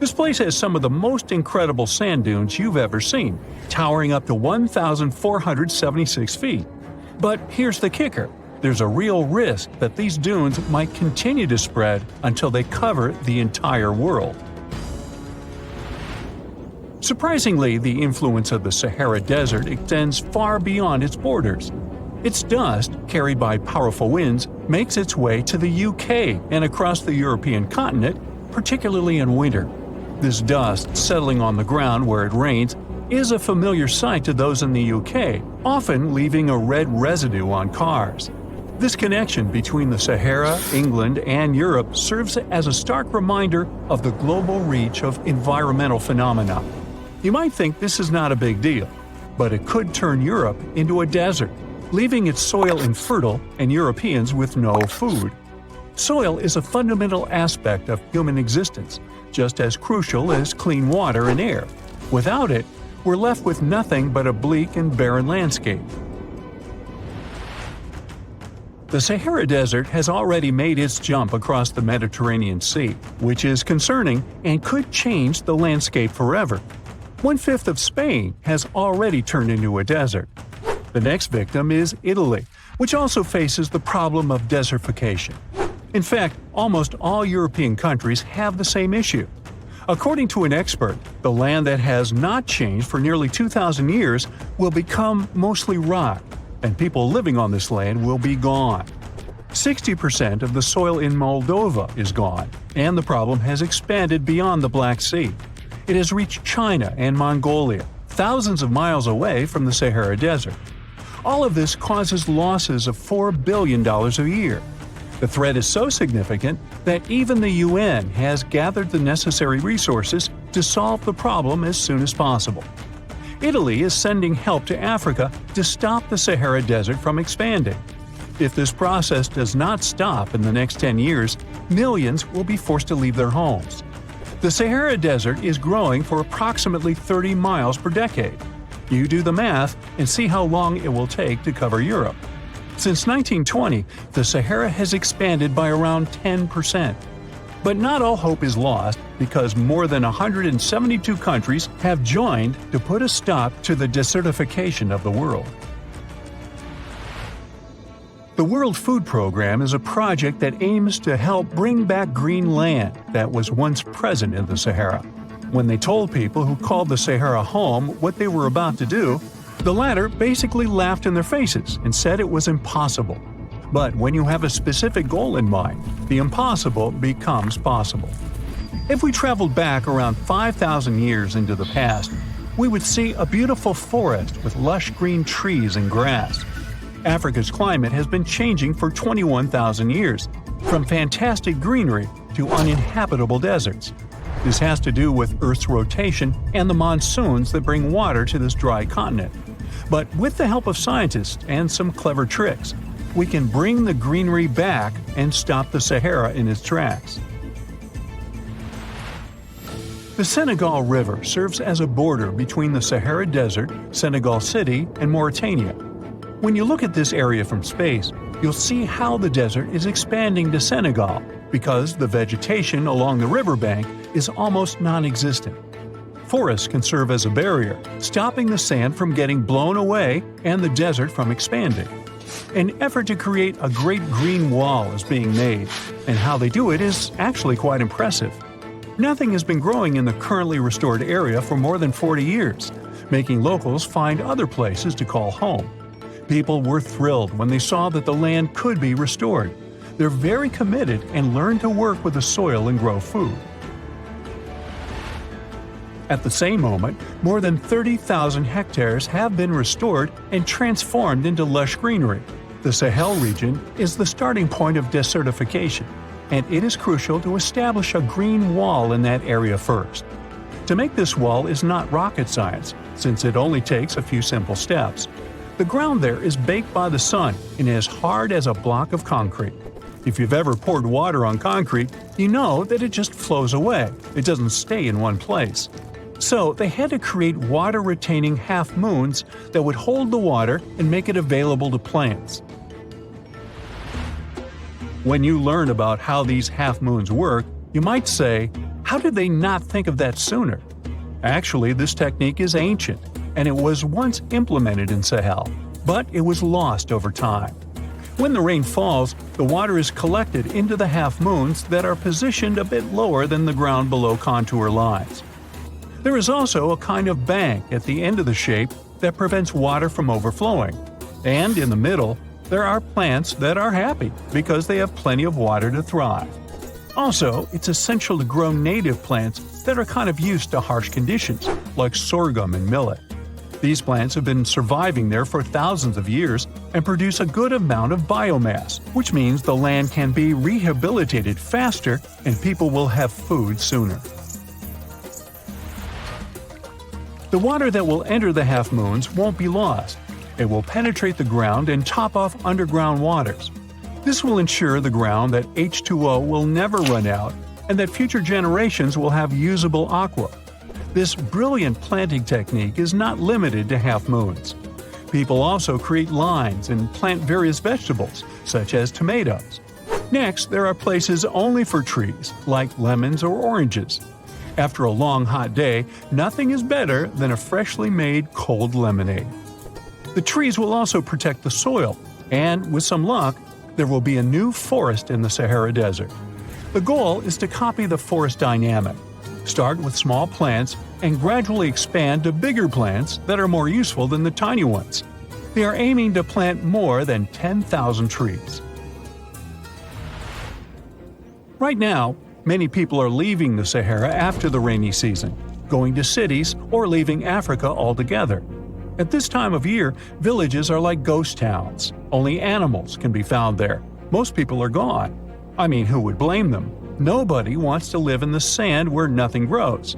S1: This place has some of the most incredible sand dunes you've ever seen, towering up to 1,476 feet. But here's the kicker. There's a real risk that these dunes might continue to spread until they cover the entire world. Surprisingly, the influence of the Sahara Desert extends far beyond its borders. Its dust, carried by powerful winds, makes its way to the UK and across the European continent, particularly in winter. This dust settling on the ground where it rains is a familiar sight to those in the UK, often leaving a red residue on cars. This connection between the Sahara, England, and Europe serves as a stark reminder of the global reach of environmental phenomena. You might think this is not a big deal, but it could turn Europe into a desert, leaving its soil infertile and Europeans with no food. Soil is a fundamental aspect of human existence, just as crucial as clean water and air. Without it, we're left with nothing but a bleak and barren landscape. The Sahara Desert has already made its jump across the Mediterranean Sea, which is concerning and could change the landscape forever. 1/5 of Spain has already turned into a desert. The next victim is Italy, which also faces the problem of desertification. In fact, almost all European countries have the same issue. According to an expert, the land that has not changed for nearly 2,000 years will become mostly rock, and people living on this land will be gone. 60% of the soil in Moldova is gone, and the problem has expanded beyond the Black Sea. It has reached China and Mongolia, thousands of miles away from the Sahara Desert. All of this causes losses of $4 billion a year. The threat is so significant that even the UN has gathered the necessary resources to solve the problem as soon as possible. Italy is sending help to Africa to stop the Sahara Desert from expanding. If this process does not stop in the next 10 years, millions will be forced to leave their homes. The Sahara Desert is growing for approximately 30 miles per decade. You do the math and see how long it will take to cover Europe. Since 1920, the Sahara has expanded by around 10%. But not all hope is lost because more than 172 countries have joined to put a stop to the desertification of the world. The World Food Program is a project that aims to help bring back green land that was once present in the Sahara. When they told people who called the Sahara home what they were about to do, the latter basically laughed in their faces and said it was impossible. But when you have a specific goal in mind, the impossible becomes possible. If we traveled back around 5,000 years into the past, we would see a beautiful forest with lush green trees and grass. Africa's climate has been changing for 21,000 years, from fantastic greenery to uninhabitable deserts. This has to do with Earth's rotation and the monsoons that bring water to this dry continent. But with the help of scientists and some clever tricks, we can bring the greenery back and stop the Sahara in its tracks. The Senegal River serves as a border between the Sahara Desert, Senegal City, and Mauritania. When you look at this area from space, you'll see how the desert is expanding to Senegal because the vegetation along the riverbank is almost non-existent. Forests can serve as a barrier, stopping the sand from getting blown away and the desert from expanding. An effort to create a great green wall is being made, and how they do it is actually quite impressive. Nothing has been growing in the currently restored area for more than 40 years, making locals find other places to call home. People were thrilled when they saw that the land could be restored. They're very committed and learn to work with the soil and grow food. At the same moment, more than 30,000 hectares have been restored and transformed into lush greenery. The Sahel region is the starting point of desertification, and it is crucial to establish a green wall in that area first. To make this wall is not rocket science, since it only takes a few simple steps. The ground there is baked by the sun and as hard as a block of concrete. If you've ever poured water on concrete, you know that it just flows away. It doesn't stay in one place. So they had to create water-retaining half-moons that would hold the water and make it available to plants. When you learn about how these half-moons work, you might say, how did they not think of that sooner? Actually, this technique is ancient, and it was once implemented in Sahel, but it was lost over time. When the rain falls, the water is collected into the half-moons that are positioned a bit lower than the ground below contour lines. There is also a kind of bank at the end of the shape that prevents water from overflowing. And in the middle, there are plants that are happy because they have plenty of water to thrive. Also, it's essential to grow native plants that are kind of used to harsh conditions, like sorghum and millet. These plants have been surviving there for thousands of years and produce a good amount of biomass, which means the land can be rehabilitated faster and people will have food sooner. The water that will enter the half-moons won't be lost. It will penetrate the ground and top off underground waters. This will ensure the ground that H2O will never run out and that future generations will have usable aqua. This brilliant planting technique is not limited to half-moons. People also create lines and plant various vegetables, such as tomatoes. Next, there are places only for trees, like lemons or oranges. After a long hot day, nothing is better than a freshly made cold lemonade. The trees will also protect the soil, and with some luck, there will be a new forest in the Sahara Desert. The goal is to copy the forest dynamic. Start with small plants and gradually expand to bigger plants that are more useful than the tiny ones. They are aiming to plant more than 10,000 trees. Right now, many people are leaving the Sahara after the rainy season, going to cities or leaving Africa altogether. At this time of year, villages are like ghost towns. Only animals can be found there. Most people are gone. I mean, who would blame them? Nobody wants to live in the sand where nothing grows.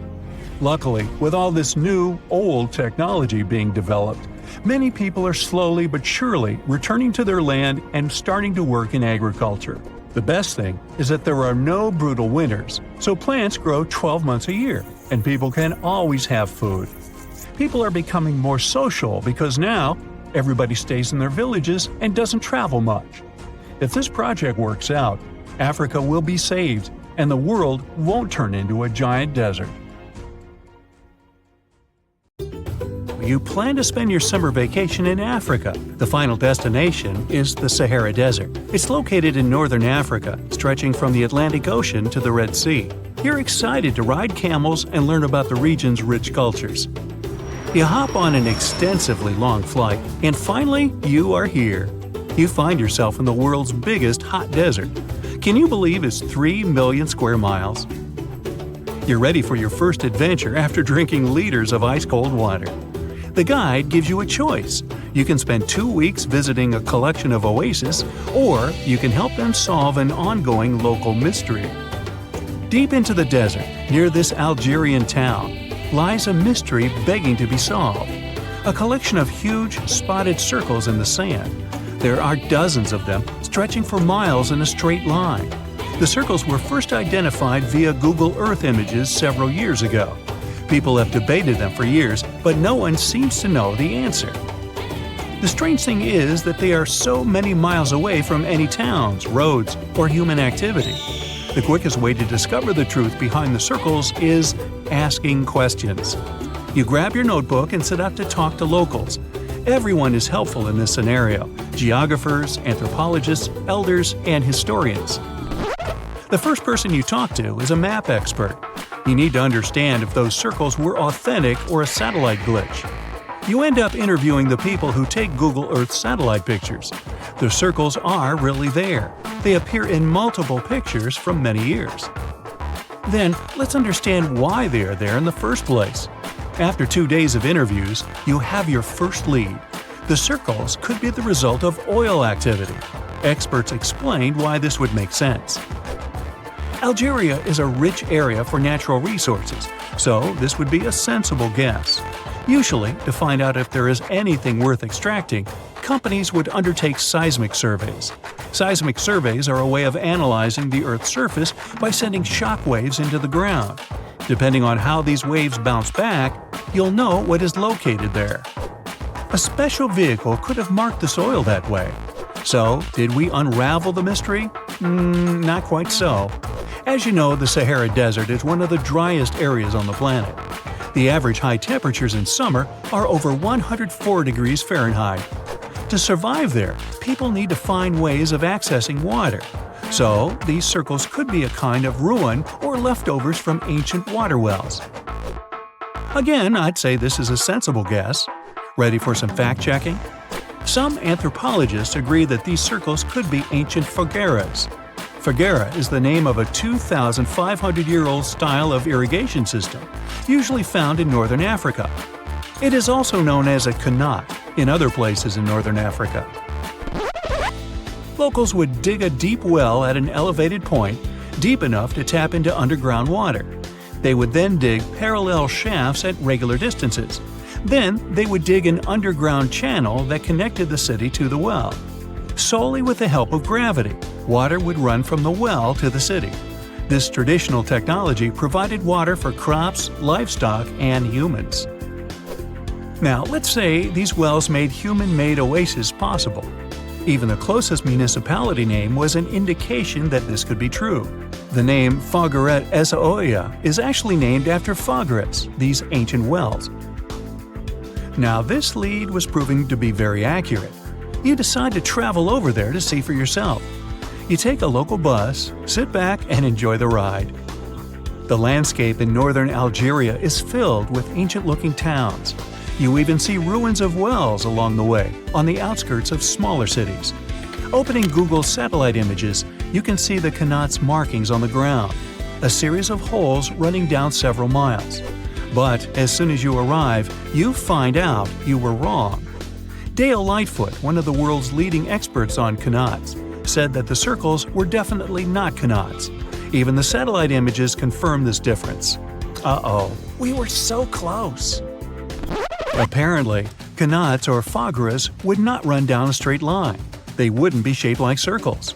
S1: Luckily, with all this new, old technology being developed, Many people are slowly but surely returning to their land and starting to work in agriculture. The best thing is that there are no brutal winters, so plants grow 12 months a year, and people can always have food. People are becoming more social because now everybody stays in their villages and doesn't travel much. If this project works out, Africa will be saved, and the world won't turn into a giant desert. You plan to spend your summer vacation in Africa. The final destination is the Sahara Desert. It's located in northern Africa, stretching from the Atlantic Ocean to the Red Sea. You're excited to ride camels and learn about the region's rich cultures. You hop on an extensively long flight, and finally, you are here. You find yourself in the world's biggest hot desert. Can you believe it's 3 million square miles? You're ready for your first adventure after drinking liters of ice-cold water. The guide gives you a choice. You can spend 2 weeks visiting a collection of oases, or you can help them solve an ongoing local mystery. Deep into the desert, near this Algerian town, lies a mystery begging to be solved. A collection of huge, spotted circles in the sand. There are dozens of them, stretching for miles in a straight line. The circles were first identified via Google Earth images several years ago. People have debated them for years, but no one seems to know the answer. The strange thing is that they are so many miles away from any towns, roads, or human activity. The quickest way to discover the truth behind the circles is asking questions. You grab your notebook and set out to talk to locals. Everyone is helpful in this scenario: geographers, anthropologists, elders, and historians. The first person you talk to is a map expert. You need to understand if those circles were authentic or a satellite glitch. You end up interviewing the people who take Google Earth satellite pictures. The circles are really there. They appear in multiple pictures from many years. Then, let's understand why they are there in the first place. After 2 days of interviews, you have your first lead. The circles could be the result of oil activity. Experts explained why this would make sense. Algeria is a rich area for natural resources, so this would be a sensible guess. Usually, to find out if there is anything worth extracting, companies would undertake seismic surveys. Seismic surveys are a way of analyzing the Earth's surface by sending shock waves into the ground. Depending on how these waves bounce back, you'll know what is located there. A special vehicle could have marked the soil that way. So, did we unravel the mystery? Not quite so. As you know, the Sahara Desert is one of the driest areas on the planet. The average high temperatures in summer are over 104 degrees Fahrenheit. To survive there, people need to find ways of accessing water. So, these circles could be a kind of ruin or leftovers from ancient water wells. Again, I'd say this is a sensible guess. Ready for some fact-checking? Some anthropologists agree that these circles could be ancient fogueras. Foguera is the name of a 2,500-year-old style of irrigation system, usually found in northern Africa. It is also known as a qanat in other places in northern Africa. Locals would dig a deep well at an elevated point, deep enough to tap into underground water. They would then dig parallel shafts at regular distances. Then they would dig an underground channel that connected the city to the well. Solely with the help of gravity, water would run from the well to the city. This traditional technology provided water for crops, livestock, and humans. Now, let's say these wells made human-made oases possible. Even the closest municipality name was an indication that this could be true. The name Fogueret Essaouira is actually named after Fogueras, these ancient wells. Now, this lead was proving to be very accurate. You decide to travel over there to see for yourself. You take a local bus, sit back, and enjoy the ride. The landscape in northern Algeria is filled with ancient-looking towns. You even see ruins of wells along the way, on the outskirts of smaller cities. Opening Google's satellite images, you can see the qanat's markings on the ground, a series of holes running down several miles. But as soon as you arrive, you find out you were wrong. Dale Lightfoot, one of the world's leading experts on qanats, said that the circles were definitely not qanats. Even the satellite images confirm this difference. Uh-oh, we were so close. Apparently, Kanats or phageras would not run down a straight line. They wouldn't be shaped like circles.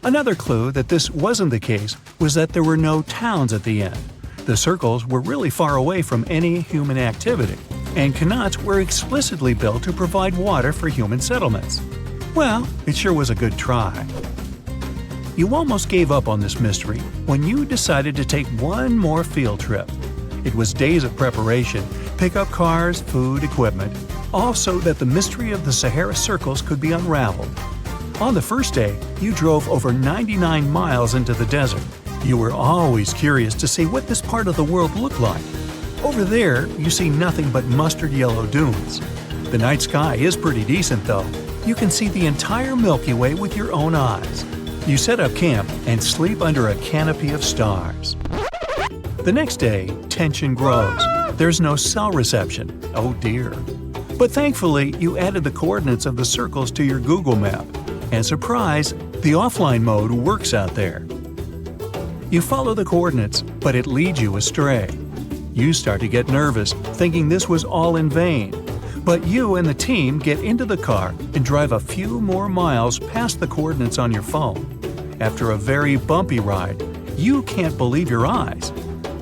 S1: Another clue that this wasn't the case was that there were no towns at the end. The circles were really far away from any human activity, and kanats were explicitly built to provide water for human settlements. Well, it sure was a good try. You almost gave up on this mystery when you decided to take one more field trip. It was days of preparation, pick up cars, food, equipment, all so that the mystery of the Sahara Circles could be unraveled. On the first day, you drove over 99 miles into the desert. You were always curious to see what this part of the world looked like. Over there, you see nothing but mustard yellow dunes. The night sky is pretty decent though. You can see the entire Milky Way with your own eyes. You set up camp and sleep under a canopy of stars. The next day, tension grows. There's no cell reception. Oh dear. But thankfully, you added the coordinates of the circles to your Google map. And surprise, the offline mode works out there. You follow the coordinates, but it leads you astray. You start to get nervous, thinking this was all in vain. But you and the team get into the car and drive a few more miles past the coordinates on your phone. After a very bumpy ride, you can't believe your eyes.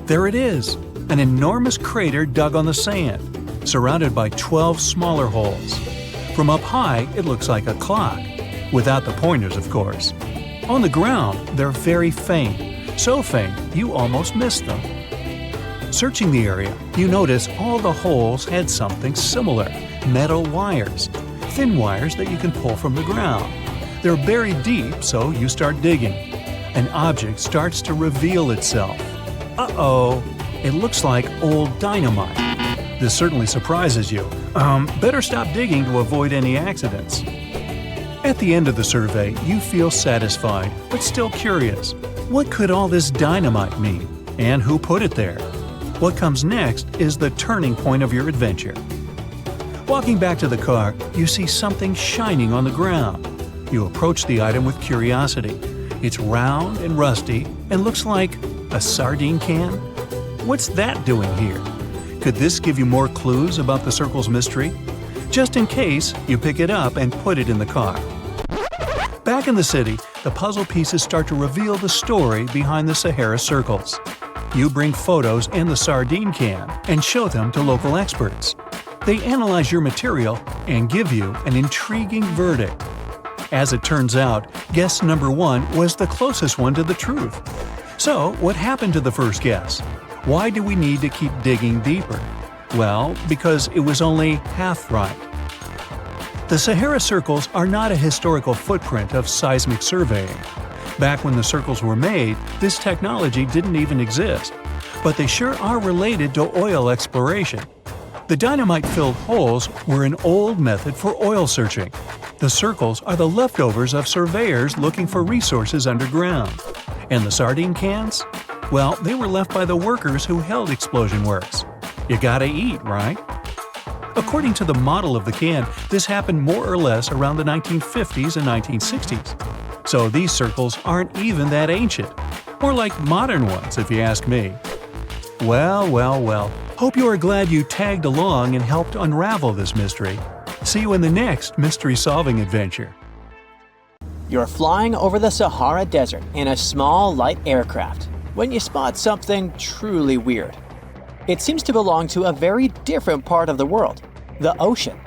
S1: There it is, an enormous crater dug on the sand, surrounded by 12 smaller holes. From up high, it looks like a clock, without the pointers, of course. On the ground, they're very faint, so faint you almost miss them. Searching the area, you notice all the holes had something similar, metal wires, thin wires that you can pull from the ground. They're buried deep, so you start digging. An object starts to reveal itself. Uh-oh, it looks like old dynamite. This certainly surprises you. Better stop digging to avoid any accidents. At the end of the survey, you feel satisfied, but still curious. What could all this dynamite mean? And who put it there? What comes next is the turning point of your adventure. Walking back to the car, you see something shining on the ground. You approach the item with curiosity. It's round and rusty and looks like a sardine can? What's that doing here? Could this give you more clues about the circle's mystery? Just in case, you pick it up and put it in the car. Back in the city, the puzzle pieces start to reveal the story behind the Sahara Circles. You bring photos and the sardine can and show them to local experts. They analyze your material and give you an intriguing verdict. As it turns out, guess number 1 was the closest one to the truth. So, what happened to the first guess? Why do we need to keep digging deeper? Well, because it was only half right. The Sahara Circles are not a historical footprint of seismic surveying. Back when the circles were made, this technology didn't even exist. But they sure are related to oil exploration. The dynamite-filled holes were an old method for oil searching. The circles are the leftovers of surveyors looking for resources underground. And the sardine cans? Well, they were left by the workers who held explosion works. You gotta eat, right? According to the model of the can, this happened more or less around the 1950s and 1960s. So these circles aren't even that ancient. More like modern ones, if you ask me. Well. Hope you are glad you tagged along and helped unravel this mystery. See you in the next mystery-solving adventure.
S4: You're flying over the Sahara Desert in a small, light aircraft when you spot something truly weird. It seems to belong to a very different part of the world, the ocean.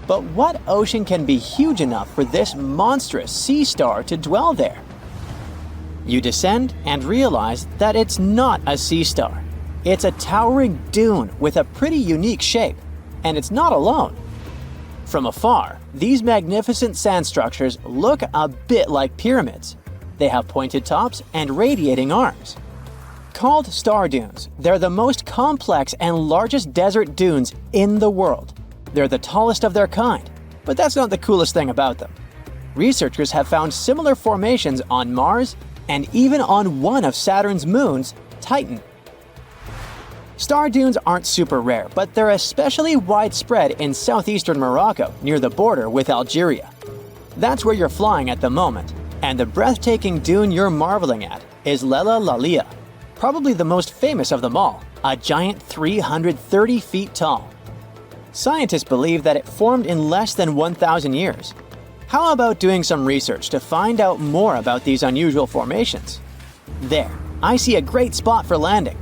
S4: But what ocean can be huge enough for this monstrous sea star to dwell there? You descend and realize that it's not a sea star. It's a towering dune with a pretty unique shape, and it's not alone. From afar, these magnificent sand structures look a bit like pyramids. They have pointed tops and radiating arms. Called star dunes, they're the most complex and largest desert dunes in the world. They're the tallest of their kind, but that's not the coolest thing about them. Researchers have found similar formations on Mars and even on one of Saturn's moons, Titan. Star dunes aren't super rare, but they're especially widespread in southeastern Morocco near the border with Algeria. That's where you're flying at the moment, and the breathtaking dune you're marveling at is Lela Lalia, probably the most famous of them all, a giant 330 feet tall. Scientists believe that it formed in less than 1,000 years. How about doing some research to find out more about these unusual formations? There, I see a great spot for landing.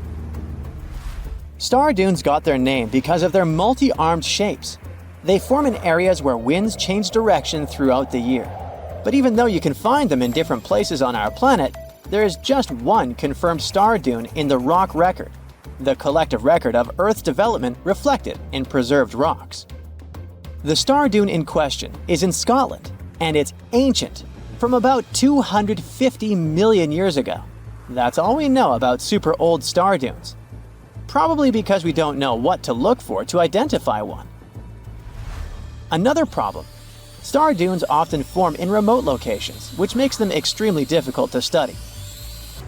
S4: Star dunes got their name because of their multi-armed shapes. They form in areas where winds change direction throughout the year. But even though you can find them in different places on our planet, there is just one confirmed star dune in the rock record, the collective record of Earth's development reflected in preserved rocks. The star dune in question is in Scotland, and it's ancient, from about 250 million years ago. That's all we know about super old star dunes. Probably because we don't know what to look for to identify one. Another problem: star dunes often form in remote locations, which makes them extremely difficult to study.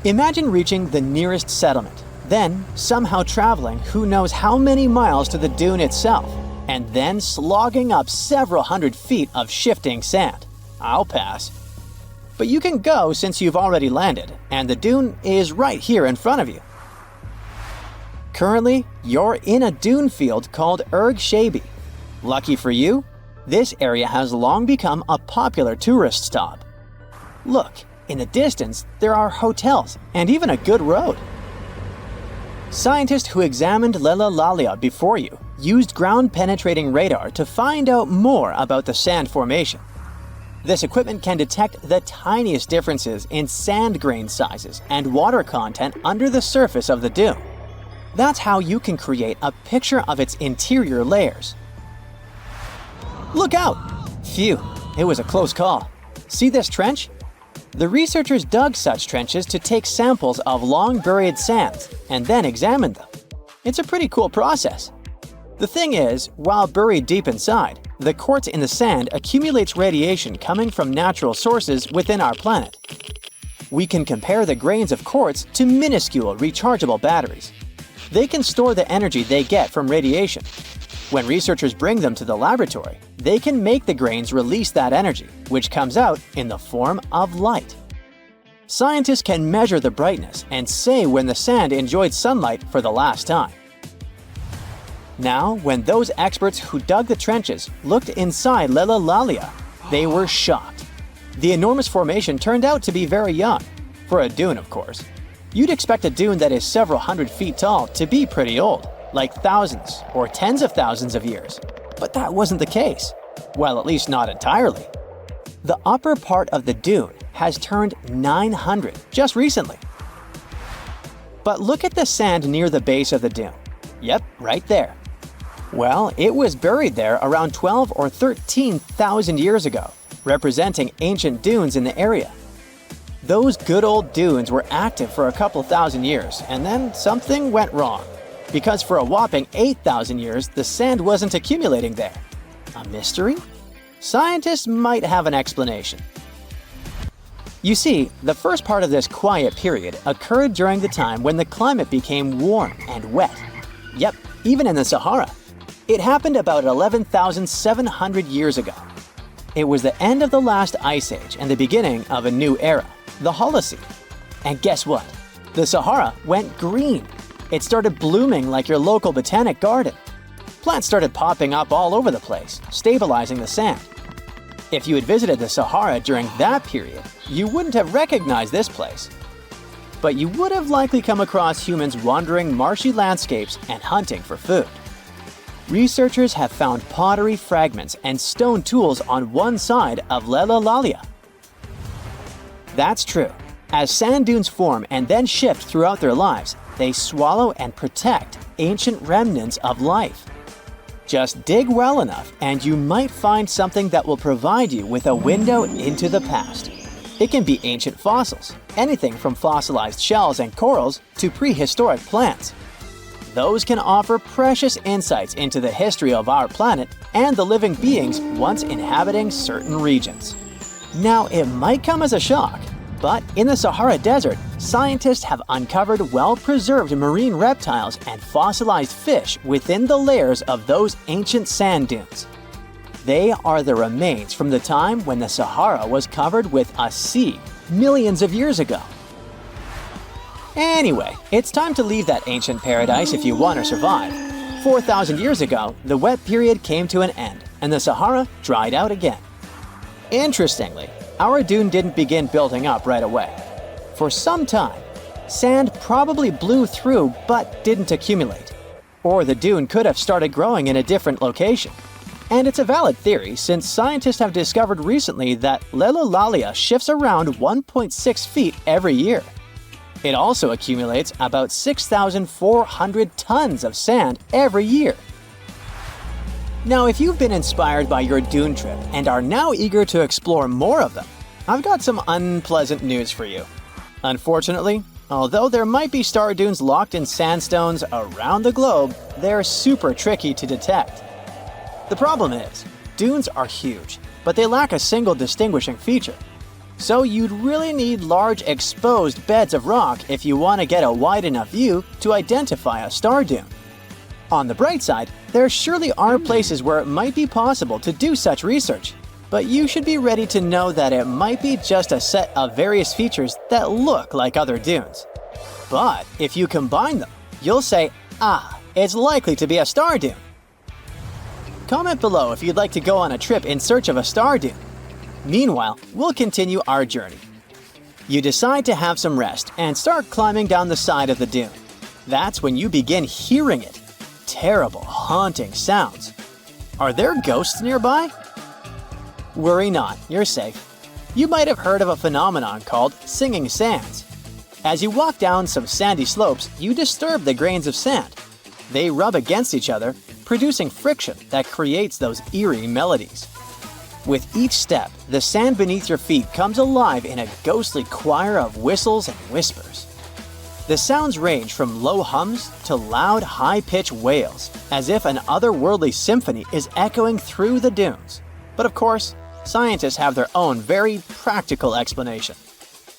S4: Imagine reaching the nearest settlement, then somehow traveling who knows how many miles to the dune itself, and then slogging up several hundred feet of shifting sand. I'll pass. But you can go since you've already landed, and the dune is right here in front of you. Currently, you're in a dune field called Erg Shabi. Lucky for you, this area has long become a popular tourist stop. Look, in the distance, there are hotels and even a good road. Scientists who examined Lelalalia before you used ground-penetrating radar to find out more about the sand formation. This equipment can detect the tiniest differences in sand grain sizes and water content under the surface of the dune. That's how you can create a picture of its interior layers. Look out! Phew, it was a close call. See this trench? The researchers dug such trenches to take samples of long-buried sands and then examined them. It's a pretty cool process. The thing is, while buried deep inside, the quartz in the sand accumulates radiation coming from natural sources within our planet. We can compare the grains of quartz to minuscule rechargeable batteries. They can store the energy they get from radiation. When researchers bring them to the laboratory, they can make the grains release that energy, which comes out in the form of light. Scientists can measure the brightness and say when the sand enjoyed sunlight for the last time. Now, when those experts who dug the trenches looked inside Lelalalia, they were shocked. The enormous formation turned out to be very young, for a dune, of course. You'd expect a dune that is several hundred feet tall to be pretty old, like thousands or tens of thousands of years. But that wasn't the case. Well, at least not entirely. The upper part of the dune has turned 900 just recently. But look at the sand near the base of the dune. Yep, right there. Well, it was buried there around 12 or 13,000 years ago, representing ancient dunes in the area. Those good old dunes were active for a couple thousand years, and then something went wrong. Because for a whopping 8,000 years, the sand wasn't accumulating there. A mystery? Scientists might have an explanation. You see, the first part of this quiet period occurred during the time when the climate became warm and wet. Yep, even in the Sahara. It happened about 11,700 years ago. It was the end of the last ice age and the beginning of a new era, the Holocene. And guess what? The Sahara went green. It started blooming like your local botanic garden. Plants started popping up all over the place, stabilizing the sand. If you had visited the Sahara during that period, you wouldn't have recognized this place. But you would have likely come across humans wandering marshy landscapes and hunting for food. Researchers have found pottery fragments and stone tools on one side of Lelalalia. That's true. As sand dunes form and then shift throughout their lives, they swallow and protect ancient remnants of life. Just dig well enough and you might find something that will provide you with a window into the past. It can be ancient fossils, anything from fossilized shells and corals to prehistoric plants. Those can offer precious insights into the history of our planet and the living beings once inhabiting certain regions. Now, it might come as a shock, but in the Sahara Desert, scientists have uncovered well-preserved marine reptiles and fossilized fish within the layers of those ancient sand dunes. They are the remains from the time when the Sahara was covered with a sea millions of years ago. Anyway, it's time to leave that ancient paradise if you want to survive. 4,000 years ago, the wet period came to an end and the Sahara dried out again. Interestingly, our dune didn't begin building up right away. For some time, sand probably blew through but didn't accumulate. Or the dune could have started growing in a different location. And it's a valid theory since scientists have discovered recently that Leilolalia shifts around 1.6 feet every year. It also accumulates about 6,400 tons of sand every year. Now, if you've been inspired by your dune trip and are now eager to explore more of them, I've got some unpleasant news for you. Unfortunately, although there might be star dunes locked in sandstones around the globe, they're super tricky to detect. The problem is, dunes are huge, but they lack a single distinguishing feature. So you'd really need large exposed beds of rock if you want to get a wide enough view to identify a star dune. On the bright side, there surely are places where it might be possible to do such research, but you should be ready to know that it might be just a set of various features that look like other dunes. But if you combine them, you'll say, it's likely to be a star dune. Comment below if you'd like to go on a trip in search of a star dune. Meanwhile, we'll continue our journey. You decide to have some rest and start climbing down the side of the dune. That's when you begin hearing it. Terrible, haunting sounds. Are there ghosts nearby? Worry not, you're safe. You might have heard of a phenomenon called singing sands. As you walk down some sandy slopes, you disturb the grains of sand. They rub against each other, producing friction that creates those eerie melodies. With each step, the sand beneath your feet comes alive in a ghostly choir of whistles and whispers. The sounds range from low hums to loud, high-pitched wails, as if an otherworldly symphony is echoing through the dunes. But of course, scientists have their own very practical explanation,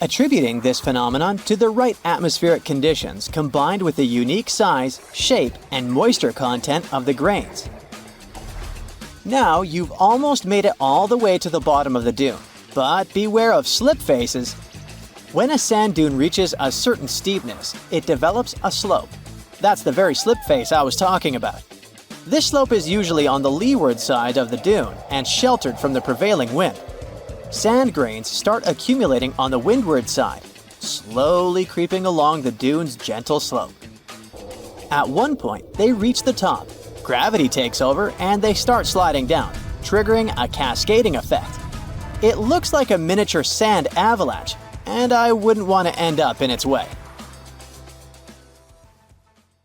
S4: attributing this phenomenon to the right atmospheric conditions combined with the unique size, shape, and moisture content of the grains. Now you've almost made it all the way to the bottom of the dune, but beware of slip faces. When a sand dune reaches a certain steepness, it develops a slope. That's the very slip face I was talking about. This slope is usually on the leeward side of the dune and sheltered from the prevailing wind. Sand grains start accumulating on the windward side, slowly creeping along the dune's gentle slope. At one point, they reach the top. Gravity takes over and they start sliding down, triggering a cascading effect. It looks like a miniature sand avalanche, and I wouldn't want to end up in its way.